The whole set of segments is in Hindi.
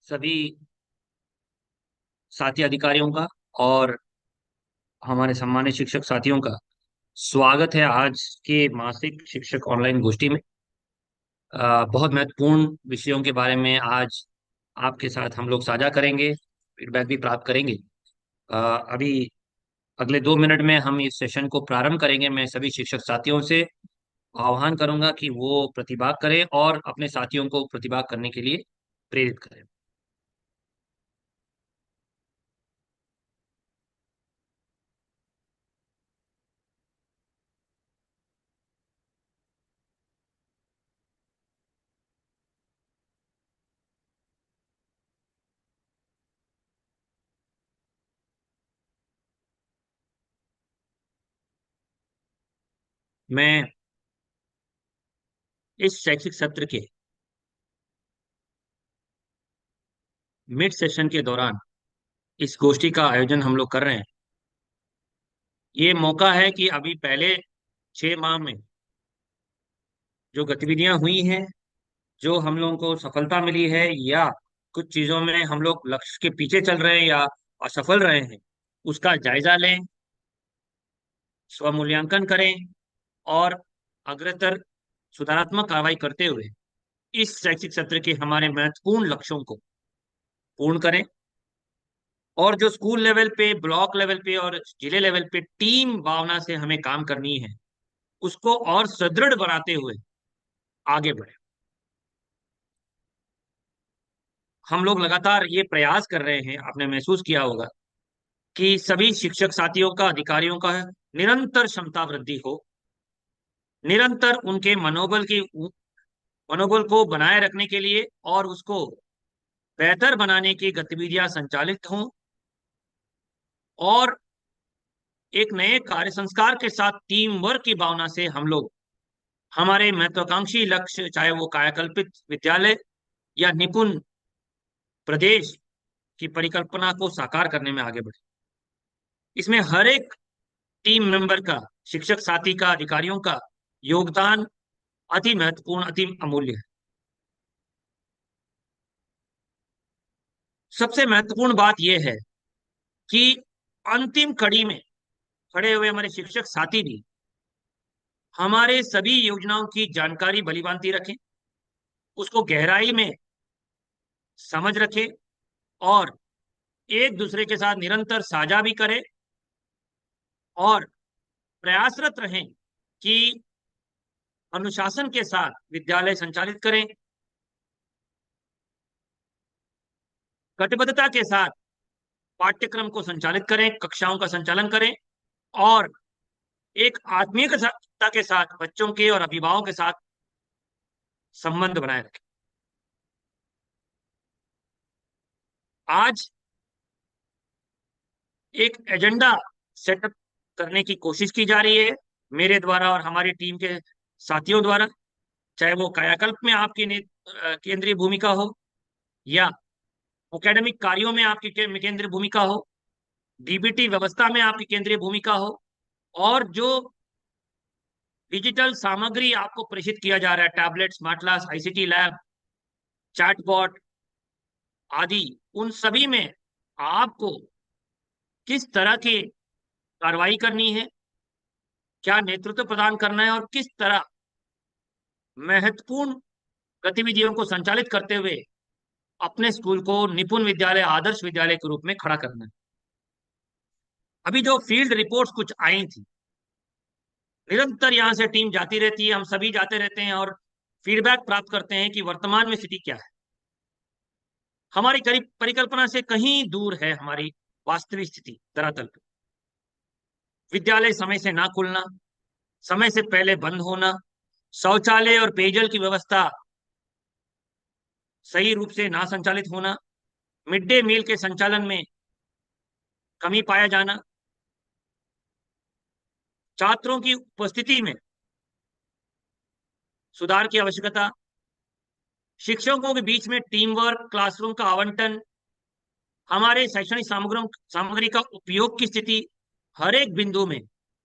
सभी साथी अधिकारियों का और हमारे सम्मानित शिक्षक साथियों का स्वागत है आज के मासिक शिक्षक ऑनलाइन गोष्ठी में। बहुत महत्वपूर्ण विषयों के बारे में आज आपके साथ हम लोग साझा करेंगे, फीडबैक भी प्राप्त करेंगे। अ, अभी अगले 2 मिनट में हम इस सेशन को प्रारंभ करेंगे। मैं सभी शिक्षक साथियों से आह्वान करूंगा कि वो प्रतिभाग करें और अपने साथियों को प्रतिभाग करने के लिए प्रेरित करें। मैं इस शैक्षिक सत्र के मिड सेशन के दौरान इस गोष्ठी का आयोजन हम लोग कर रहे हैं। ये मौका है कि अभी पहले 6 माह में जो गतिविधियां हुई हैं, जो हम लोगों को सफलता मिली है या कुछ चीजों में हम लोग लक्ष्य के पीछे चल रहे हैं या असफल रहे हैं, उसका जायजा लें, स्वमूल्यांकन करें और अग्रतर सुधारात्मक कार्रवाई करते हुए इस शैक्षिक सत्र के हमारे महत्वपूर्ण लक्ष्यों को पूर्ण करें। और जो स्कूल लेवल पे, ब्लॉक लेवल पे और जिले लेवल पे टीम भावना से हमें काम करनी है, उसको और सुदृढ़ बनाते हुए आगे बढ़े। हम लोग लगातार ये प्रयास कर रहे हैं, आपने महसूस किया होगा कि सभी शिक्षक साथियों का, अधिकारियों का निरंतर क्षमता वृद्धि हो, निरंतर उनके मनोबल को बनाए रखने के लिए और उसको बेहतर बनाने की गतिविधियां संचालित हों और एक नए कार्य संस्कार के साथ टीम वर्क की भावना से हम लोग हमारे महत्वाकांक्षी लक्ष्य, चाहे वो कायाकल्पित विद्यालय या निपुण प्रदेश की परिकल्पना को साकार करने में आगे बढ़े। इसमें हर एक टीम मेंबर का, शिक्षक साथी का, अधिकारियों का योगदान अति महत्वपूर्ण, अति अमूल्य है। सबसे महत्वपूर्ण बात यह है कि अंतिम कड़ी में खड़े हुए हमारे शिक्षक साथी भी हमारे सभी योजनाओं की जानकारी भलीभांति रखें, उसको गहराई में समझ रखें और एक दूसरे के साथ निरंतर साझा भी करें और प्रयासरत रहें कि अनुशासन के साथ विद्यालय संचालित करें, कटिबद्धता के साथ पाठ्यक्रम को संचालित करें, कक्षाओं का संचालन करें और एक आत्मीयता के साथ बच्चों के और अभिभावकों के साथ संबंध बनाए रखें। आज एक एजेंडा सेटअप करने की कोशिश की जा रही है, मेरे द्वारा और हमारी टीम के साथियों द्वारा, चाहे वो कायाकल्प में आपकी केंद्रीय भूमिका हो या एकेडमिक कार्यों में आपकी केंद्रीय भूमिका हो, डीबीटी व्यवस्था में आपकी केंद्रीय भूमिका हो और जो डिजिटल सामग्री आपको प्रेषित किया जा रहा है, tablet, smart class, ICT lab, chatbot आदि, उन सभी में आपको किस तरह की कार्रवाई करनी है, क्या नेतृत्व प्रदान करना है और किस तरह महत्वपूर्ण गतिविधियों को संचालित करते हुए अपने स्कूल को निपुण विद्यालय, आदर्श विद्यालय के रूप में खड़ा करना है। अभी जो फील्ड रिपोर्ट्स कुछ आई थी, निरंतर यहां से टीम जाती रहती है, हम सभी जाते रहते हैं और फीडबैक प्राप्त करते हैं कि वर्तमान में स्थिति क्या है। हमारी करीब परिकल्पना से कहीं दूर है हमारी वास्तविक स्थिति धरातल पर। विद्यालय समय से ना खुलना, समय से पहले बंद होना, शौचालय और पेयजल की व्यवस्था सही रूप से ना संचालित होना, मिड डे मील के संचालन में कमी पाया जाना, छात्रों की उपस्थिति में सुधार की आवश्यकता, शिक्षकों के बीच में टीम वर्क, क्लासरूम का आवंटन, हमारे शैक्षणिक सामग्री का उपयोग की स्थिति, हर एक बिंदु में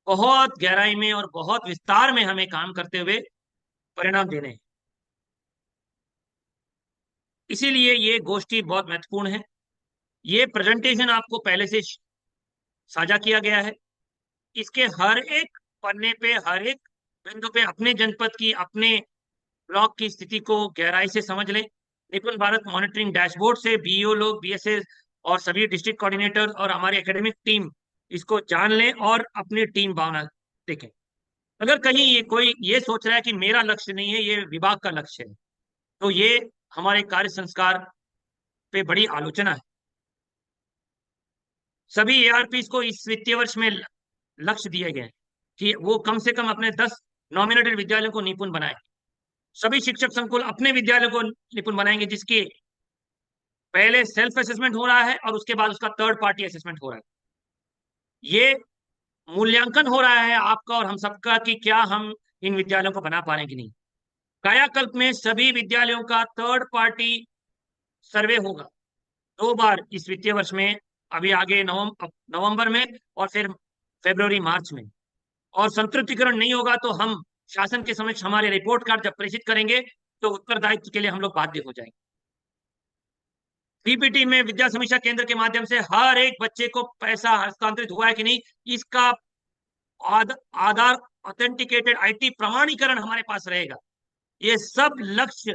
बहुत गहराई में और बहुत विस्तार में हमें काम करते हुए परिणाम देने हैं। इसीलिए ये गोष्ठी बहुत महत्वपूर्ण है। ये प्रेजेंटेशन आपको पहले से साझा किया गया है। इसके हर एक पन्ने पे, हर एक बिंदु पे अपने जनपद की, अपने ब्लॉक की स्थिति को गहराई से समझ लें। निपुण भारत मॉनिटरिंग डैशबोर्ड से बीईओ लोग, बीएसएस और सभी डिस्ट्रिक्ट कोऑर्डिनेटर और हमारी एकेडमिक टीम इसको जान लें और अपनी टीम भावना देखें। अगर कहीं ये कोई ये सोच रहा है कि मेरा लक्ष्य नहीं है, ये विभाग का लक्ष्य है, तो ये हमारे कार्य संस्कार पे बड़ी आलोचना है। सभी एआरपी को इस वित्तीय वर्ष में लक्ष्य दिए गए कि वो कम से कम अपने 10 नॉमिनेटेड विद्यालयों को निपुण बनाए। सभी शिक्षक संकुल अपने विद्यालय को निपुण बनाएंगे, जिसकी पहले सेल्फ असेसमेंट हो रहा है और उसके बाद उसका थर्ड पार्टी असेसमेंट हो रहा है। ये मूल्यांकन हो रहा है आपका और हम सबका कि क्या हम इन विद्यालयों को बना पा रहे हैं कि नहीं। कायाकल्प में सभी विद्यालयों का थर्ड पार्टी सर्वे होगा 2 बार इस वित्तीय वर्ष में, अभी आगे नवंबर में और फिर फरवरी मार्च में। और संतृप्तिकरण नहीं होगा तो हम शासन के समक्ष हमारे रिपोर्ट कार्ड जब प्रेषित करेंगे तो उत्तरदायित्व के लिए हम लोग बाध्य हो जाएंगे। पीपीटी में विद्या समीक्षा केंद्र के माध्यम से हर एक बच्चे को पैसा हस्तांतरित हुआ है कि नहीं, इसका आधार ऑथेंटिकेटेड आईटी प्रमाणीकरण हमारे पास रहेगा। ये सब लक्ष्य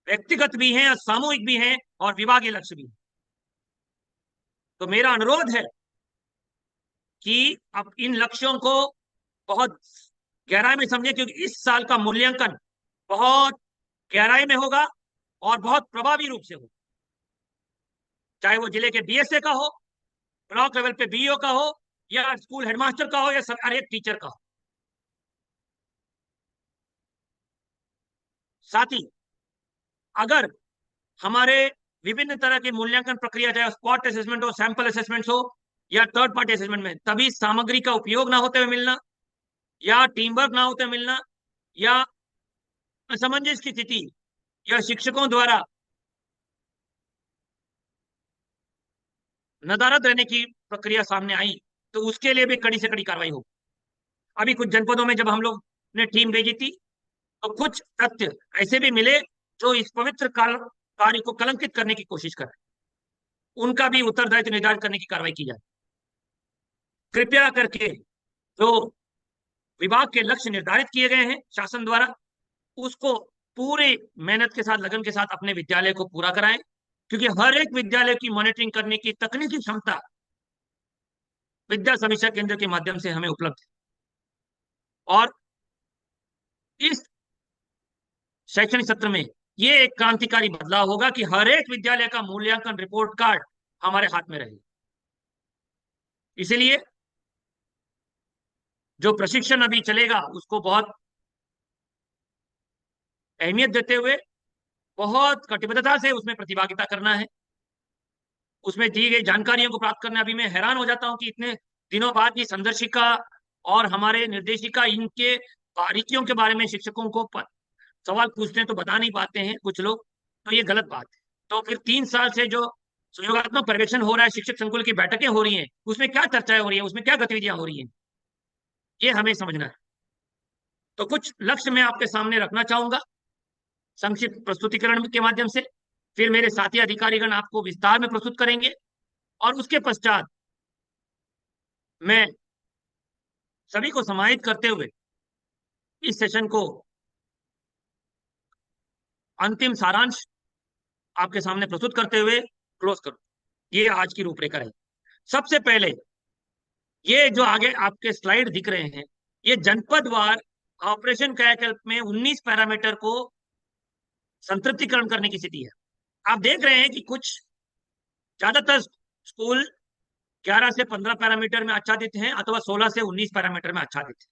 व्यक्तिगत भी हैं और सामूहिक भी हैं और विभागीय लक्ष्य भी हैं। तो मेरा अनुरोध है कि अब इन लक्ष्यों को बहुत गहराई में समझें, क्योंकि इस साल का मूल्यांकन बहुत गहराई में होगा और बहुत प्रभावी रूप से होगा। चाहे वो जिले के बीएसए का हो, ब्लॉक लेवल पे बीईओ का हो, या स्कूल हेडमास्टर का हो, या सरकारी टीचर का हो। साथ ही अगर हमारे विभिन्न तरह की मूल्यांकन प्रक्रिया, चाहे स्पॉट असेसमेंट हो, सैंपल असेसमेंट हो, या थर्ड पार्टी असेसमेंट में तभी सामग्री का उपयोग ना होते हुए मिलना, या टीम वर्क ना होते मिलना, या असमंजस की स्थिति, या शिक्षकों द्वारा नदारद रहने की प्रक्रिया सामने आई, तो उसके लिए भी कड़ी से कड़ी कार्रवाई होगी। अभी कुछ जनपदों में जब हम लोग ने टीम भेजी थी तो कुछ तथ्य ऐसे भी मिले जो इस पवित्र कार्य को कलंकित करने की कोशिश कर रहे, उनका भी उत्तरदायित्व निर्धारित करने की कार्रवाई की जाए। कृपया करके जो विभाग के लक्ष्य निर्धारित किए गए हैं शासन द्वारा, उसको पूरे मेहनत के साथ, लगन के साथ अपने विद्यालय को पूरा कराएं, क्योंकि हर एक विद्यालय की मॉनिटरिंग करने की तकनीकी क्षमता विद्या समीक्षा केंद्र के माध्यम से हमें उपलब्ध है। और इस शैक्षणिक सत्र में ये एक क्रांतिकारी बदलाव होगा कि हर एक विद्यालय का मूल्यांकन रिपोर्ट कार्ड हमारे हाथ में रहे। इसलिए जो प्रशिक्षण अभी चलेगा उसको बहुत अहमियत देते हुए, बहुत कटिबद्धता से उसमें प्रतिभागिता करना है, उसमें दी गई जानकारियों को प्राप्त करना। अभी मैं हैरान हो जाता हूं कि इतने दिनों बाद ये संदर्शिका और हमारे निर्देशिका, इनके बारीकियों के बारे में शिक्षकों को सवाल पूछते हैं तो बता नहीं पाते हैं कुछ लोग, तो ये गलत बात है। तो फिर 3 साल से जो सहयोगात्मक पर्यवेक्षण हो रहा है, शिक्षक संकुल की बैठकें हो रही हैं, उसमें क्या चर्चाएं हो रही है, उसमें क्या गतिविधियां हो रही हैं, ये हमें समझना है। तो कुछ लक्ष्य मैं आपके सामने रखना चाहूंगा संक्षिप्त प्रस्तुतिकरण के माध्यम से, फिर मेरे साथी अधिकारीगण आपको विस्तार में प्रस्तुत करेंगे, और उसके पश्चात मैं सभी को समाहित करते हुए इस सेशन को अंतिम सारांश आपके सामने प्रस्तुत करते हुए क्लोज करूं। ये आज की रूपरेखा है। सबसे पहले ये जो आगे आपके स्लाइड दिख रहे हैं, ये जनपदवार ऑपरेशन कायाकल्प में 19 पैरामीटर को संतृप्तिकरण करने की स्थिति है। आप देख रहे हैं कि कुछ ज्यादातर स्कूल 11 से 15 पैरामीटर में आच्छादित हैं अथवा 16 से 19 पैरामीटर में आच्छादित हैं।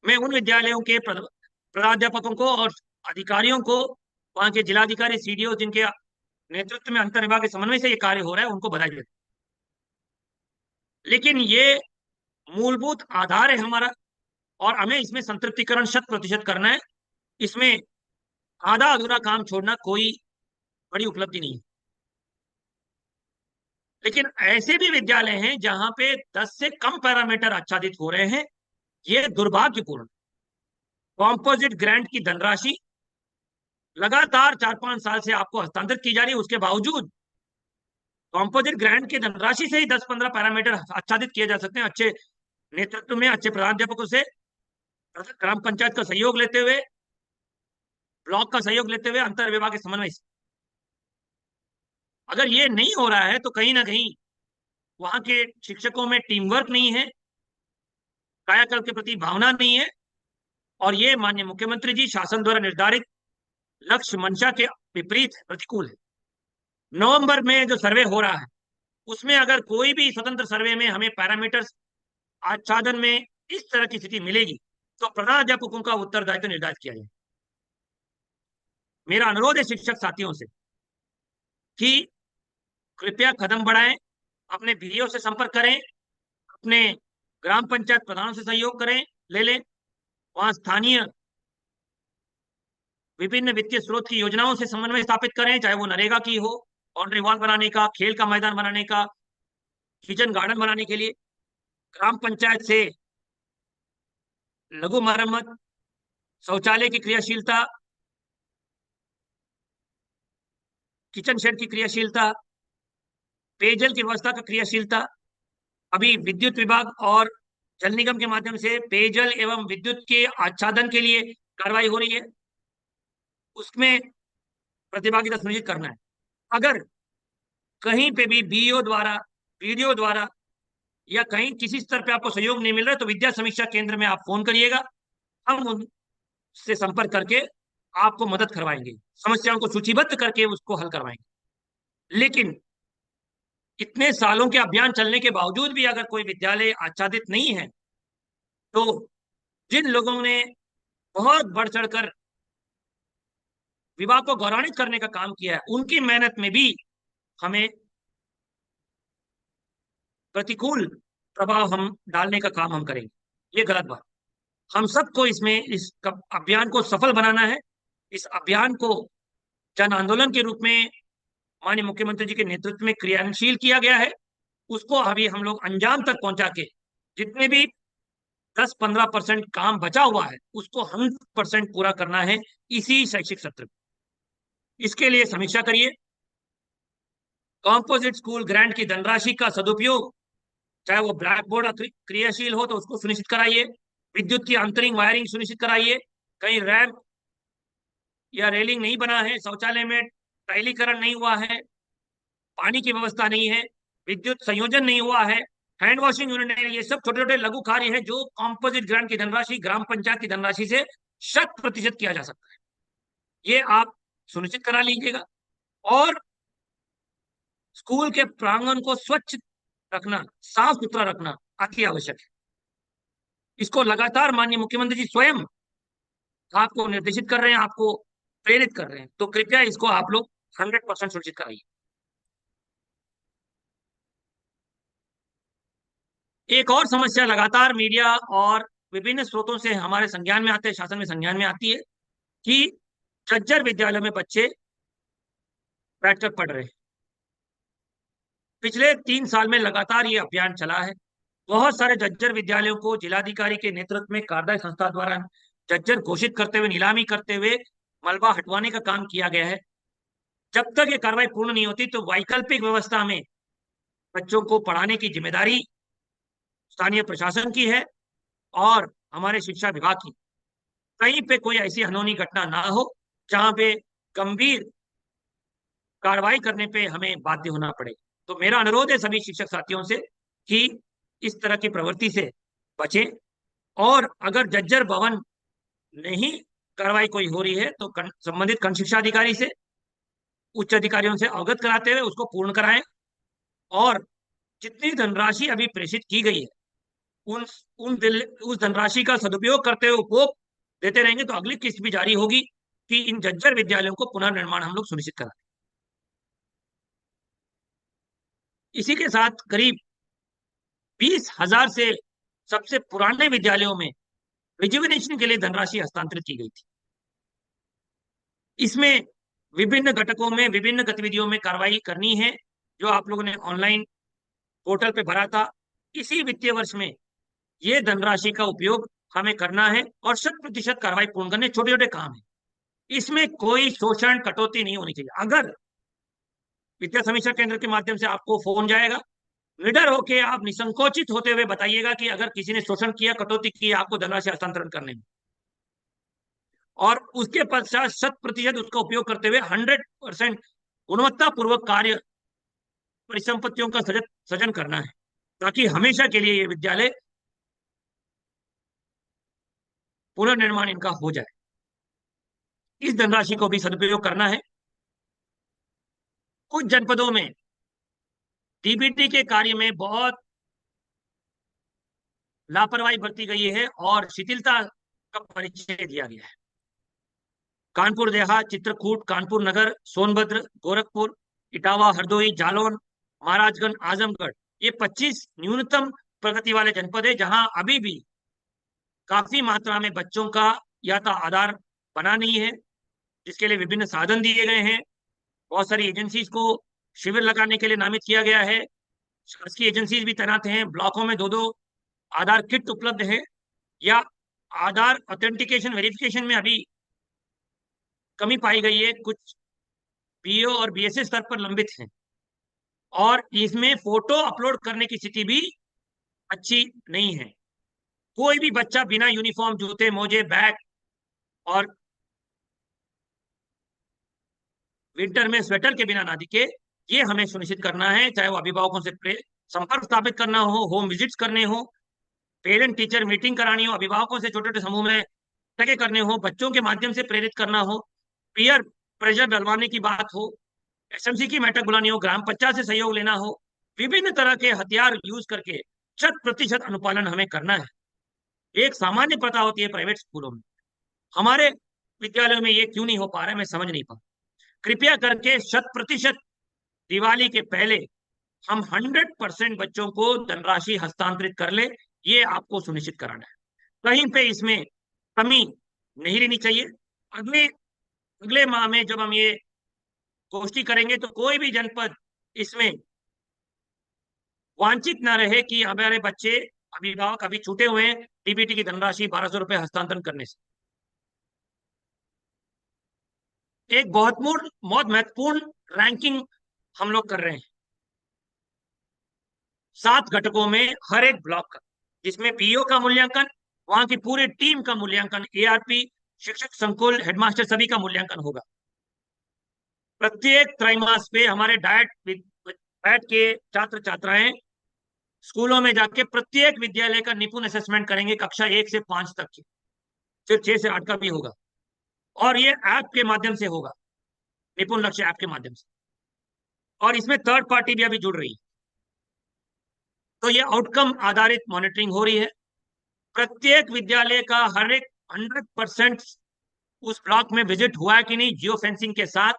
मैं उन विद्यालयों के प्राध्यापकों को और अधिकारियों को, वहां के जिलाधिकारी, सीडीओ, जिनके नेतृत्व में अंतर विभागीय समन्वय से ये कार्य हो रहा है, उनको बधाई देता हूं। लेकिन ये मूलभूत आधार है हमारा, और हमें इसमें संतृप्तिकरण 100% करना है। इसमें आधा अधूरा काम छोड़ना कोई बड़ी उपलब्धि नहीं है। लेकिन ऐसे भी विद्यालय हैं जहां पे 10 से कम पैरामीटर आच्छादित हो रहे हैं, ये दुर्भाग्यपूर्ण। कॉम्पोजिट ग्रांट की धनराशि लगातार 4-5 साल से आपको हस्तांतरित की जा रही है, उसके बावजूद कॉम्पोजिट ग्रांट की धनराशि से ही 10-15 पैरामीटर आच्छादित किए जा सकते हैं अच्छे नेतृत्व में, अच्छे प्रधानाध्यापकों से, ग्राम पंचायत का सहयोग लेते हुए, ब्लॉक का सहयोग लेते हुए, अंतर विभागीय समन्वय से। अगर ये नहीं हो रहा है तो कहीं ना कहीं वहां के शिक्षकों में टीम वर्क नहीं है, कायाकल्प के प्रति भावना नहीं है, और ये माननीय मुख्यमंत्री जी शासन द्वारा निर्धारित लक्ष्य मंशा के विपरीत प्रतिकूल है। नवंबर में जो सर्वे हो रहा है उसमें अगर कोई भी स्वतंत्र सर्वे में हमें पैरामीटर्स आच्छादन में इस तरह की स्थिति मिलेगी तो प्रधानाध्यापकों का उत्तरदायित्व निर्धारित किया जाए। मेरा अनुरोध है शिक्षक साथियों से कि कृपया कदम बढ़ाएं, अपने बीडीओ से संपर्क करें, अपने ग्राम पंचायत प्रधानों से सहयोग करें, ले लें, वहां स्थानीय विभिन्न वित्तीय स्रोत की योजनाओं से समन्वय स्थापित करें, चाहे वो नरेगा की हो, बाउंड्री वॉल बनाने का, खेल का मैदान बनाने का, किचन गार्डन बनाने के लिए, ग्राम पंचायत से लघु मरम्मत, शौचालय की क्रियाशीलता, किचन शेड की क्रियाशीलता, पेयजल की व्यवस्था का क्रियाशीलता। अभी विद्युत विभाग और जल निगम के माध्यम से पेयजल एवं विद्युत के आच्छादन के लिए कार्रवाई हो रही है, उसमें प्रतिभागिता सुनिश्चित करना है। अगर कहीं पे भी बीईओ द्वारा, बीडीओ द्वारा या कहीं किसी स्तर पे आपको सहयोग नहीं मिल रहा है तो विद्या समीक्षा केंद्र में आप फोन करिएगा, हम उनसे संपर्क करके आपको मदद करवाएंगे, समस्याओं को सूचीबद्ध करके उसको हल करवाएंगे। लेकिन इतने सालों के अभियान चलने के बावजूद भी अगर कोई विद्यालय आच्छादित नहीं है तो जिन लोगों ने बहुत बढ़ चढ़कर विभाग को गौरवान्वित करने का काम किया है उनकी मेहनत में भी हमें प्रतिकूल प्रभाव हम डालने का काम हम करेंगे, ये गलत बात। हम सबको इसमें इस अभियान को सफल बनाना है। इस अभियान को जन आंदोलन के रूप में माननीय मुख्यमंत्री जी के नेतृत्व में क्रियाशील किया गया है, उसको अभी हम लोग अंजाम तक पहुंचा के जितने भी 10-15% काम बचा हुआ है उसको 100% पूरा करना है इसी शैक्षिक सत्र में। इसके लिए समीक्षा करिए, कॉम्पोजिट स्कूल ग्रांट की धनराशि का सदुपयोग, चाहे वो ब्लैक बोर्ड क्रियाशील हो तो उसको सुनिश्चित कराइए, विद्युत की अंतरिंग वायरिंग सुनिश्चित कराइए, कहीं रैंप या रेलिंग नहीं बना है, शौचालय में टाइलीकरण नहीं हुआ है, पानी की व्यवस्था नहीं है, विद्युत संयोजन नहीं हुआ है, हैंड वॉशिंग यूनिट नहीं है, ये सब छोटे छोटे लघु कार्य है जो कॉम्पोजिट ग्रांट की धनराशि ग्राम पंचायत की धनराशि से 100% किया जा सकता है, ये आप सुनिश्चित करा लीजिएगा। और स्कूल के प्रांगण को स्वच्छ रखना, साफ सुथरा रखना अति आवश्यक है। इसको लगातार माननीय मुख्यमंत्री जी स्वयं आपको निर्देशित कर रहे हैं, आपको प्रेरित कर रहे हैं, तो कृपया इसको आप लोग 100% सुनिश्चित कराइए। एक और समस्या लगातार मीडिया और विभिन्न स्रोतों से हमारे संज्ञान में आते हैं, शासन में संज्ञान में आती है कि झज्जर विद्यालयों में बच्चे बैठकर पढ़ रहे हैं। पिछले 3 साल में लगातार ये अभियान चला है, बहुत सारे झज्जर विद्यालयों को जिलाधिकारी के नेतृत्व में कार्यदायी संस्था द्वारा झज्जर घोषित करते हुए, नीलामी करते हुए मलबा हटवाने का काम किया गया है। जब तक ये कार्रवाई पूर्ण नहीं होती तो वैकल्पिक व्यवस्था में बच्चों को पढ़ाने की जिम्मेदारी स्थानीय प्रशासन की है और हमारे शिक्षा विभाग की। कहीं पे कोई ऐसी अनहोनी घटना ना हो जहां पे गंभीर कार्रवाई करने पे हमें बाध्य होना पड़े। तो मेरा अनुरोध है सभी शिक्षक साथियों से कि इस तरह की प्रवृत्ति से बचें, और अगर झज्जर भवन नहीं कार्रवाई कोई हो रही है तो संबंधित खंड शिक्षा अधिकारी से, उच्च अधिकारियों से अवगत कराते हुए उसको पूर्ण कराएं, और जितनी धनराशि अभी प्रेषित की गई है उन उस धनराशि का सदुपयोग करते हुए उपभोग देते रहेंगे तो अगली किस्त भी जारी होगी कि इन झज्जर विद्यालयों को पुनर्निर्माण हम लोग सुनिश्चित करें। इसी के साथ करीब 20,000 से सबसे पुराने विद्यालयों में रिजुविनेशन के लिए धनराशि हस्तांतरित की गई थी। इसमें विभिन्न घटकों में विभिन्न गतिविधियों में कार्रवाई करनी है जो आप लोगों ने ऑनलाइन पोर्टल पे भरा था। इसी वित्तीय वर्ष में ये धनराशि का उपयोग हमें करना है और 100% कार्रवाई पूर्ण करने, छोटे छोटे काम है। इसमें कोई शोषण कटौती नहीं होनी चाहिए। अगर विद्या समीक्षा केंद्र के माध्यम से आपको फोन जाएगा, निडर होके आप निसंकोचित होते हुए बताइएगा कि अगर किसी ने शोषण किया, कटौती की, आपको धनराशि हस्तांतरण करने में, और उसके पश्चात 100% उसका उपयोग करते हुए 100% गुणवत्ता पूर्वक कार्य परिसंपत्तियों का सृजन करना है, ताकि हमेशा के लिए ये विद्यालय पुनर्निर्माण इनका हो जाए। इस धनराशि को भी सदुपयोग करना है। कुछ जनपदों में डीबीटी के कार्य में बहुत लापरवाही बरती गई है और शिथिलता का परिचय दिया गया है। कानपुर देहात, चित्रकूट, कानपुर नगर, सोनभद्र, गोरखपुर, इटावा, हरदोई, जालौन, महाराजगंज, आजमगढ़, ये 25 न्यूनतम प्रगति वाले जनपद है, जहां अभी भी काफी मात्रा में बच्चों का या तो आधार बना नहीं है, जिसके लिए विभिन्न साधन दिए गए हैं। बहुत सारी एजेंसीज को शिविर लगाने के लिए नामित किया गया है। शासकीय एजेंसीज भी तैनात हैं। ब्लॉकों में 2-2 आधार किट उपलब्ध है, या आधार ऑथेंटिकेशन वेरिफिकेशन में अभी कमी पाई गई है। कुछ बीओ और बीएसए स्तर पर लंबित हैं, और इसमें फोटो अपलोड करने की स्थिति भी अच्छी नहीं है। कोई भी बच्चा बिना यूनिफॉर्म, जूते, मोजे, बैग और विंटर में स्वेटर के बिना ना दिखे, ये हमें सुनिश्चित करना है। चाहे वो अभिभावकों से संपर्क स्थापित करना हो, होम विजिट्स करने हो, पेरेंट टीचर मीटिंग करानी हो, अभिभावकों से छोटे छोटे समूह में बैठकें करने हो, बच्चों के माध्यम से प्रेरित करना हो, पीयर प्रेशर डलवाने की बात हो, एसएमसी की बैठक बुलानी हो, ग्राम पंचायत से सहयोग लेना हो, विभिन्न तरह के हथियार यूज करके 100% अनुपालन हमें करना है। एक सामान्य प्रथा होती है प्राइवेट स्कूलों में, हमारे विद्यालयों में ये क्यों नहीं हो पा रहा है, मैं समझ नहीं पा। कृपया करके 100% दिवाली के पहले हम 100% बच्चों को धनराशि हस्तांतरित कर ले, ये आपको सुनिश्चित कराना है। कहीं पे इसमें कमी नहीं रहनी चाहिए। अगले अगले माह में जब हम ये गोष्ठी करेंगे, तो कोई भी जनपद इसमें वांछित ना रहे कि हमारे बच्चे, अभिभावक अभी छूटे हुए हैं डीबीटी की धनराशि 1200 रुपए हस्तांतरण करने से। एक बहुत महत्वपूर्ण रैंकिंग हम लोग कर रहे हैं 7 घटकों में, हर एक ब्लॉक का, जिसमें पीओ का मूल्यांकन, वहां की पूरी टीम का मूल्यांकन, एआरपी, शिक्षक संकुल, हेडमास्टर, सभी का मूल्यांकन होगा। प्रत्येक त्रैमास पे हमारे डायट के छात्र छात्राएं स्कूलों में जाके प्रत्येक विद्यालय का निपुण असेसमेंट करेंगे, कक्षा 1 से 5 तक की, फिर 6 से 8 का भी होगा, और ये ऐप के माध्यम से होगा, निपुण लक्ष्य ऐप के माध्यम से। और इसमें थर्ड पार्टी भी अभी जुड़ रही है, तो ये आउटकम आधारित मॉनिटरिंग हो रही है। प्रत्येक विद्यालय का हर एक 100% उस ब्लॉक में विजिट हुआ है कि नहीं, जियो फेंसिंग के साथ।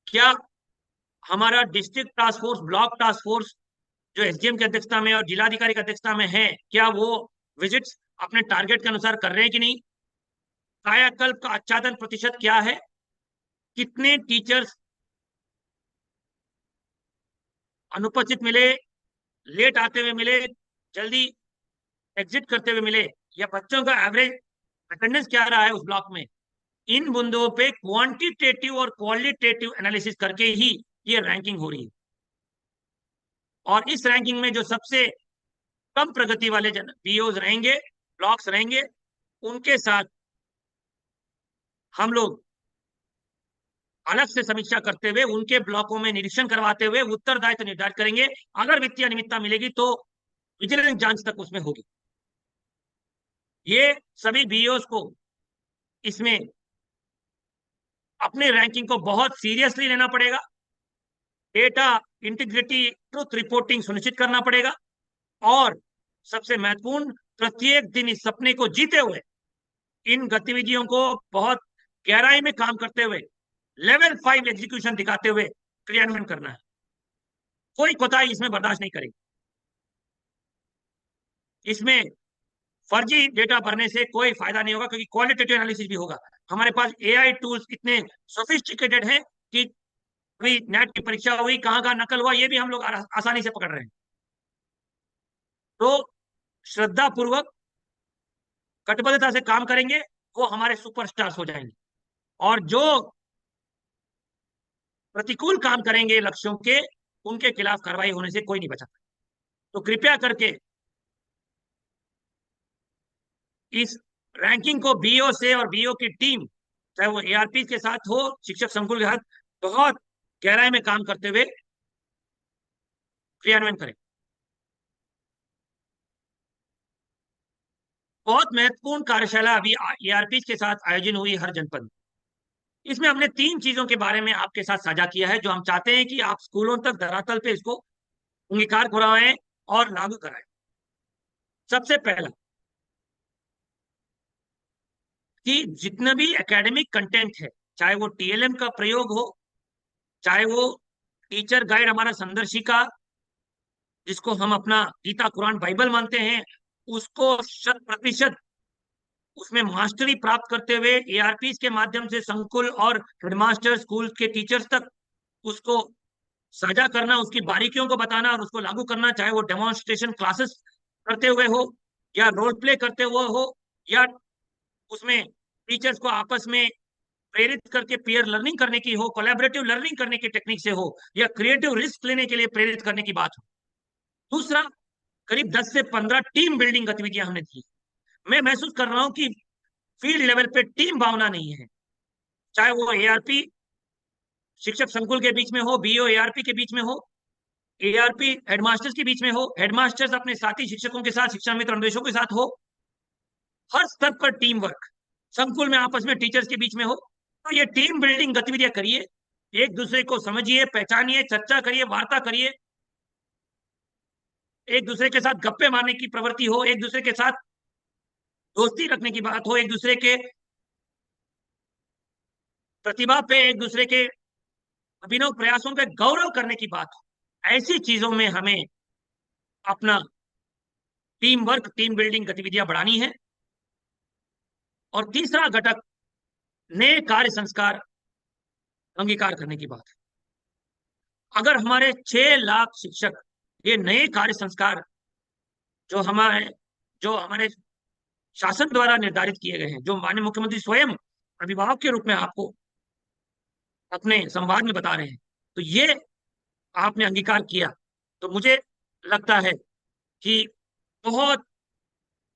क्या हमारा district task force, block task force जो एसडीएम की अध्यक्षता में और जिलाधिकारी की अध्यक्षता में है, क्या वो विजिट्स अपने टारगेट के अनुसार कर रहे हैं कि नहीं? कायाकल्प का आच्छादन प्रतिशत क्या है? कितने टीचर्स अनुपस्थित मिले, लेट आते हुए मिले, जल्दी एग्जिट करते हुए मिले, या बच्चों का एवरेज अटेंडेंस क्या रहा है उस ब्लॉक में? इन बिंदुओं पे क्वांटिटेटिव और क्वालिटेटिव एनालिसिस करके ही ये रैंकिंग हो रही है। और इस रैंकिंग में जो सबसे कम प्रगति वाले पीओज रहेंगे, ब्लॉक्स रहेंगे, उनके साथ हम लोग अलग से समीक्षा करते हुए, उनके ब्लॉकों में निरीक्षण करवाते हुए उत्तरदायित्व निर्धारित करेंगे। अगर वित्तीय अनियमितता मिलेगी तो विजिलेंस जांच तक उसमें होगी। ये सभी बीओस को इसमें अपने रैंकिंग को बहुत सीरियसली लेना पड़ेगा। डेटा इंटीग्रिटी, ट्रुथ रिपोर्टिंग सुनिश्चित करना पड़ेगा, और सबसे महत्वपूर्ण, प्रत्येक दिन इस सपने को जीते हुए, इन गतिविधियों को बहुत गहराई में काम करते हुए, लेवल 5 एग्जीक्यूशन दिखाते हुए क्रियान्वयन करना है। कोई कोताही इसमें बर्दाश्त नहीं करेगी। इसमें फर्जी डेटा भरने से कोई फायदा नहीं होगा, क्योंकि क्वालिटेटिव एनालिसिस भी होगा। हमारे पास एआई टूल्स इतने सोफिस्टिकेटेड हैं कि अभी नेट की परीक्षा हुई, कहाँ कहाँ नकल हुआ, ये भी हम लोग आसानी से पकड़ रहे हैं। तो श्रद्धा पूर्वक, कटिबद्धता से काम करेंगे, वो हमारे सुपरस्टार्स हो जाएंगे, और जो प्रतिकूल काम करेंगे लक्ष्यों के, उनके खिलाफ कार्रवाई होने से कोई नहीं बचा। तो कृपया करके इस रैंकिंग को बीओ से, और बीओ की टीम चाहे वो एआरपी के साथ हो, शिक्षक संकुल के साथ, बहुत गहराई में काम करते हुए क्रियान्वयन करें। बहुत महत्वपूर्ण कार्यशाला अभी एआरपी के साथ आयोजन हुई हर जनपद में। इसमें हमने 3 चीजों के बारे में आपके साथ साझा किया है, जो हम चाहते हैं कि आप स्कूलों तक धरातल पे इसको अंगीकार कराएं और लागू कराएं। सबसे पहला, कि जितना भी एकेडमिक कंटेंट है, चाहे वो टीएलएम का प्रयोग हो, चाहे वो टीचर गाइड हमारा संदर्शिका, जिसको हम अपना गीता कुरान बाइबल मानते हैं, उसको 100% उसमें मास्टरी प्राप्त करते हुए एआरपी के माध्यम से संकुल और हेडमास्टर स्कूल के टीचर्स तक उसको साझा करना, उसकी बारीकियों को बताना और उसको लागू करना, चाहे वो डेमोन्स्ट्रेशन क्लासेस करते हुए हो, या रोल प्ले करते हुए हो, या उसमें टीचर्स को आपस में प्रेरित करके पीयर लर्निंग करने की हो, कोलैबोरेटिव लर्निंग करने की टेक्निक से हो, या क्रिएटिव रिस्क लेने के लिए प्रेरित करने की बात हो। दूसरा, करीब 10 से 15 टीम बिल्डिंग गतिविधियां हमने दी। मैं महसूस कर रहा हूं कि फील्ड लेवल पे टीम भावना नहीं है, चाहे वो एआरपी शिक्षक संकुल के बीच में हो, बीओ एआरपी के बीच में हो, एआरपी हेडमास्टर्स के बीच में हो, हेडमास्टर्स अपने साथी शिक्षकों के साथ, शिक्षा मित्र अन्वेषकों के साथ हो। हर स्तर पर टीम वर्क, संकुल में आपस में टीचर्स के बीच में हो। तो ये टीम बिल्डिंग गतिविधियां करिए, एक दूसरे को समझिए, पहचानिए, चर्चा करिए, वार्ता करिए, एक दूसरे के साथ गप्पे मारने की प्रवृत्ति हो, एक दूसरे के साथ दोस्ती रखने की बात हो, एक दूसरे के प्रतिभा पे, एक दूसरे के अभिनव प्रयासों पे गौरव करने की बात हो। ऐसी चीजों में हमें अपना टीम वर्क, टीम बिल्डिंग गतिविधियां बढ़ानी है। और तीसरा घटक, नए कार्य संस्कार अंगीकार करने की बात है। अगर हमारे 6 लाख शिक्षक ये नए कार्य संस्कार जो हमारे शासन द्वारा निर्धारित किए गए हैं, जो माननीय मुख्यमंत्री स्वयं अभिभावक के रूप में आपको अपने संवाद में बता रहे हैं, तो ये आपने अंगीकार किया, तो मुझे लगता है कि बहुत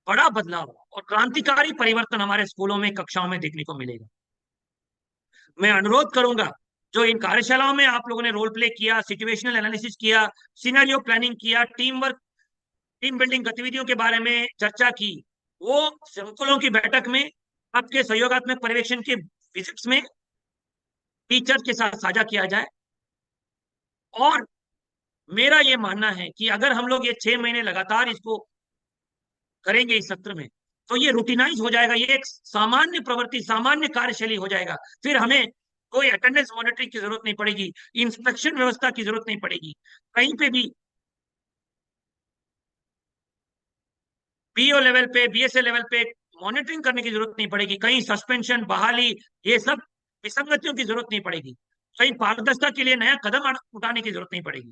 बड़ा बदलाव और क्रांतिकारी परिवर्तन हमारे स्कूलों में, कक्षाओं में देखने को मिलेगा। मैं अनुरोध करूंगा, जो इन कार्यशालाओं में आप लोगों ने रोल प्ले किया, सिचुएशनल एनालिसिस किया, सिनेरियो प्लानिंग किया, टीम वर्क, टीम बिल्डिंग गतिविधियों के बारे में चर्चा की, वो संकुलों की बैठक में, आपके सहयोगात्मक पर्यवेक्षण के विजिट्स में टीचर्स के साथ साझा किया जाए। और मेरा ये मानना है कि अगर हम लोग ये 6 महीने लगातार इसको करेंगे इस सत्र में, तो ये रूटीनाइज हो जाएगा, ये एक सामान्य प्रवृत्ति, सामान्य कार्यशैली हो जाएगा। फिर हमें कोई अटेंडेंस मॉनिटरिंग की जरूरत नहीं पड़ेगी, इंस्पेक्शन व्यवस्था की जरूरत नहीं पड़ेगी, कहीं पे भी पीओ लेवल पे, बीएसए लेवल पे मॉनिटरिंग करने की जरूरत नहीं पड़ेगी, कहीं सस्पेंशन, बहाली, ये सब विसंगतियों की जरूरत नहीं पड़ेगी, कहीं पारदर्शिता के लिए नया कदम उठाने की जरूरत नहीं पड़ेगी।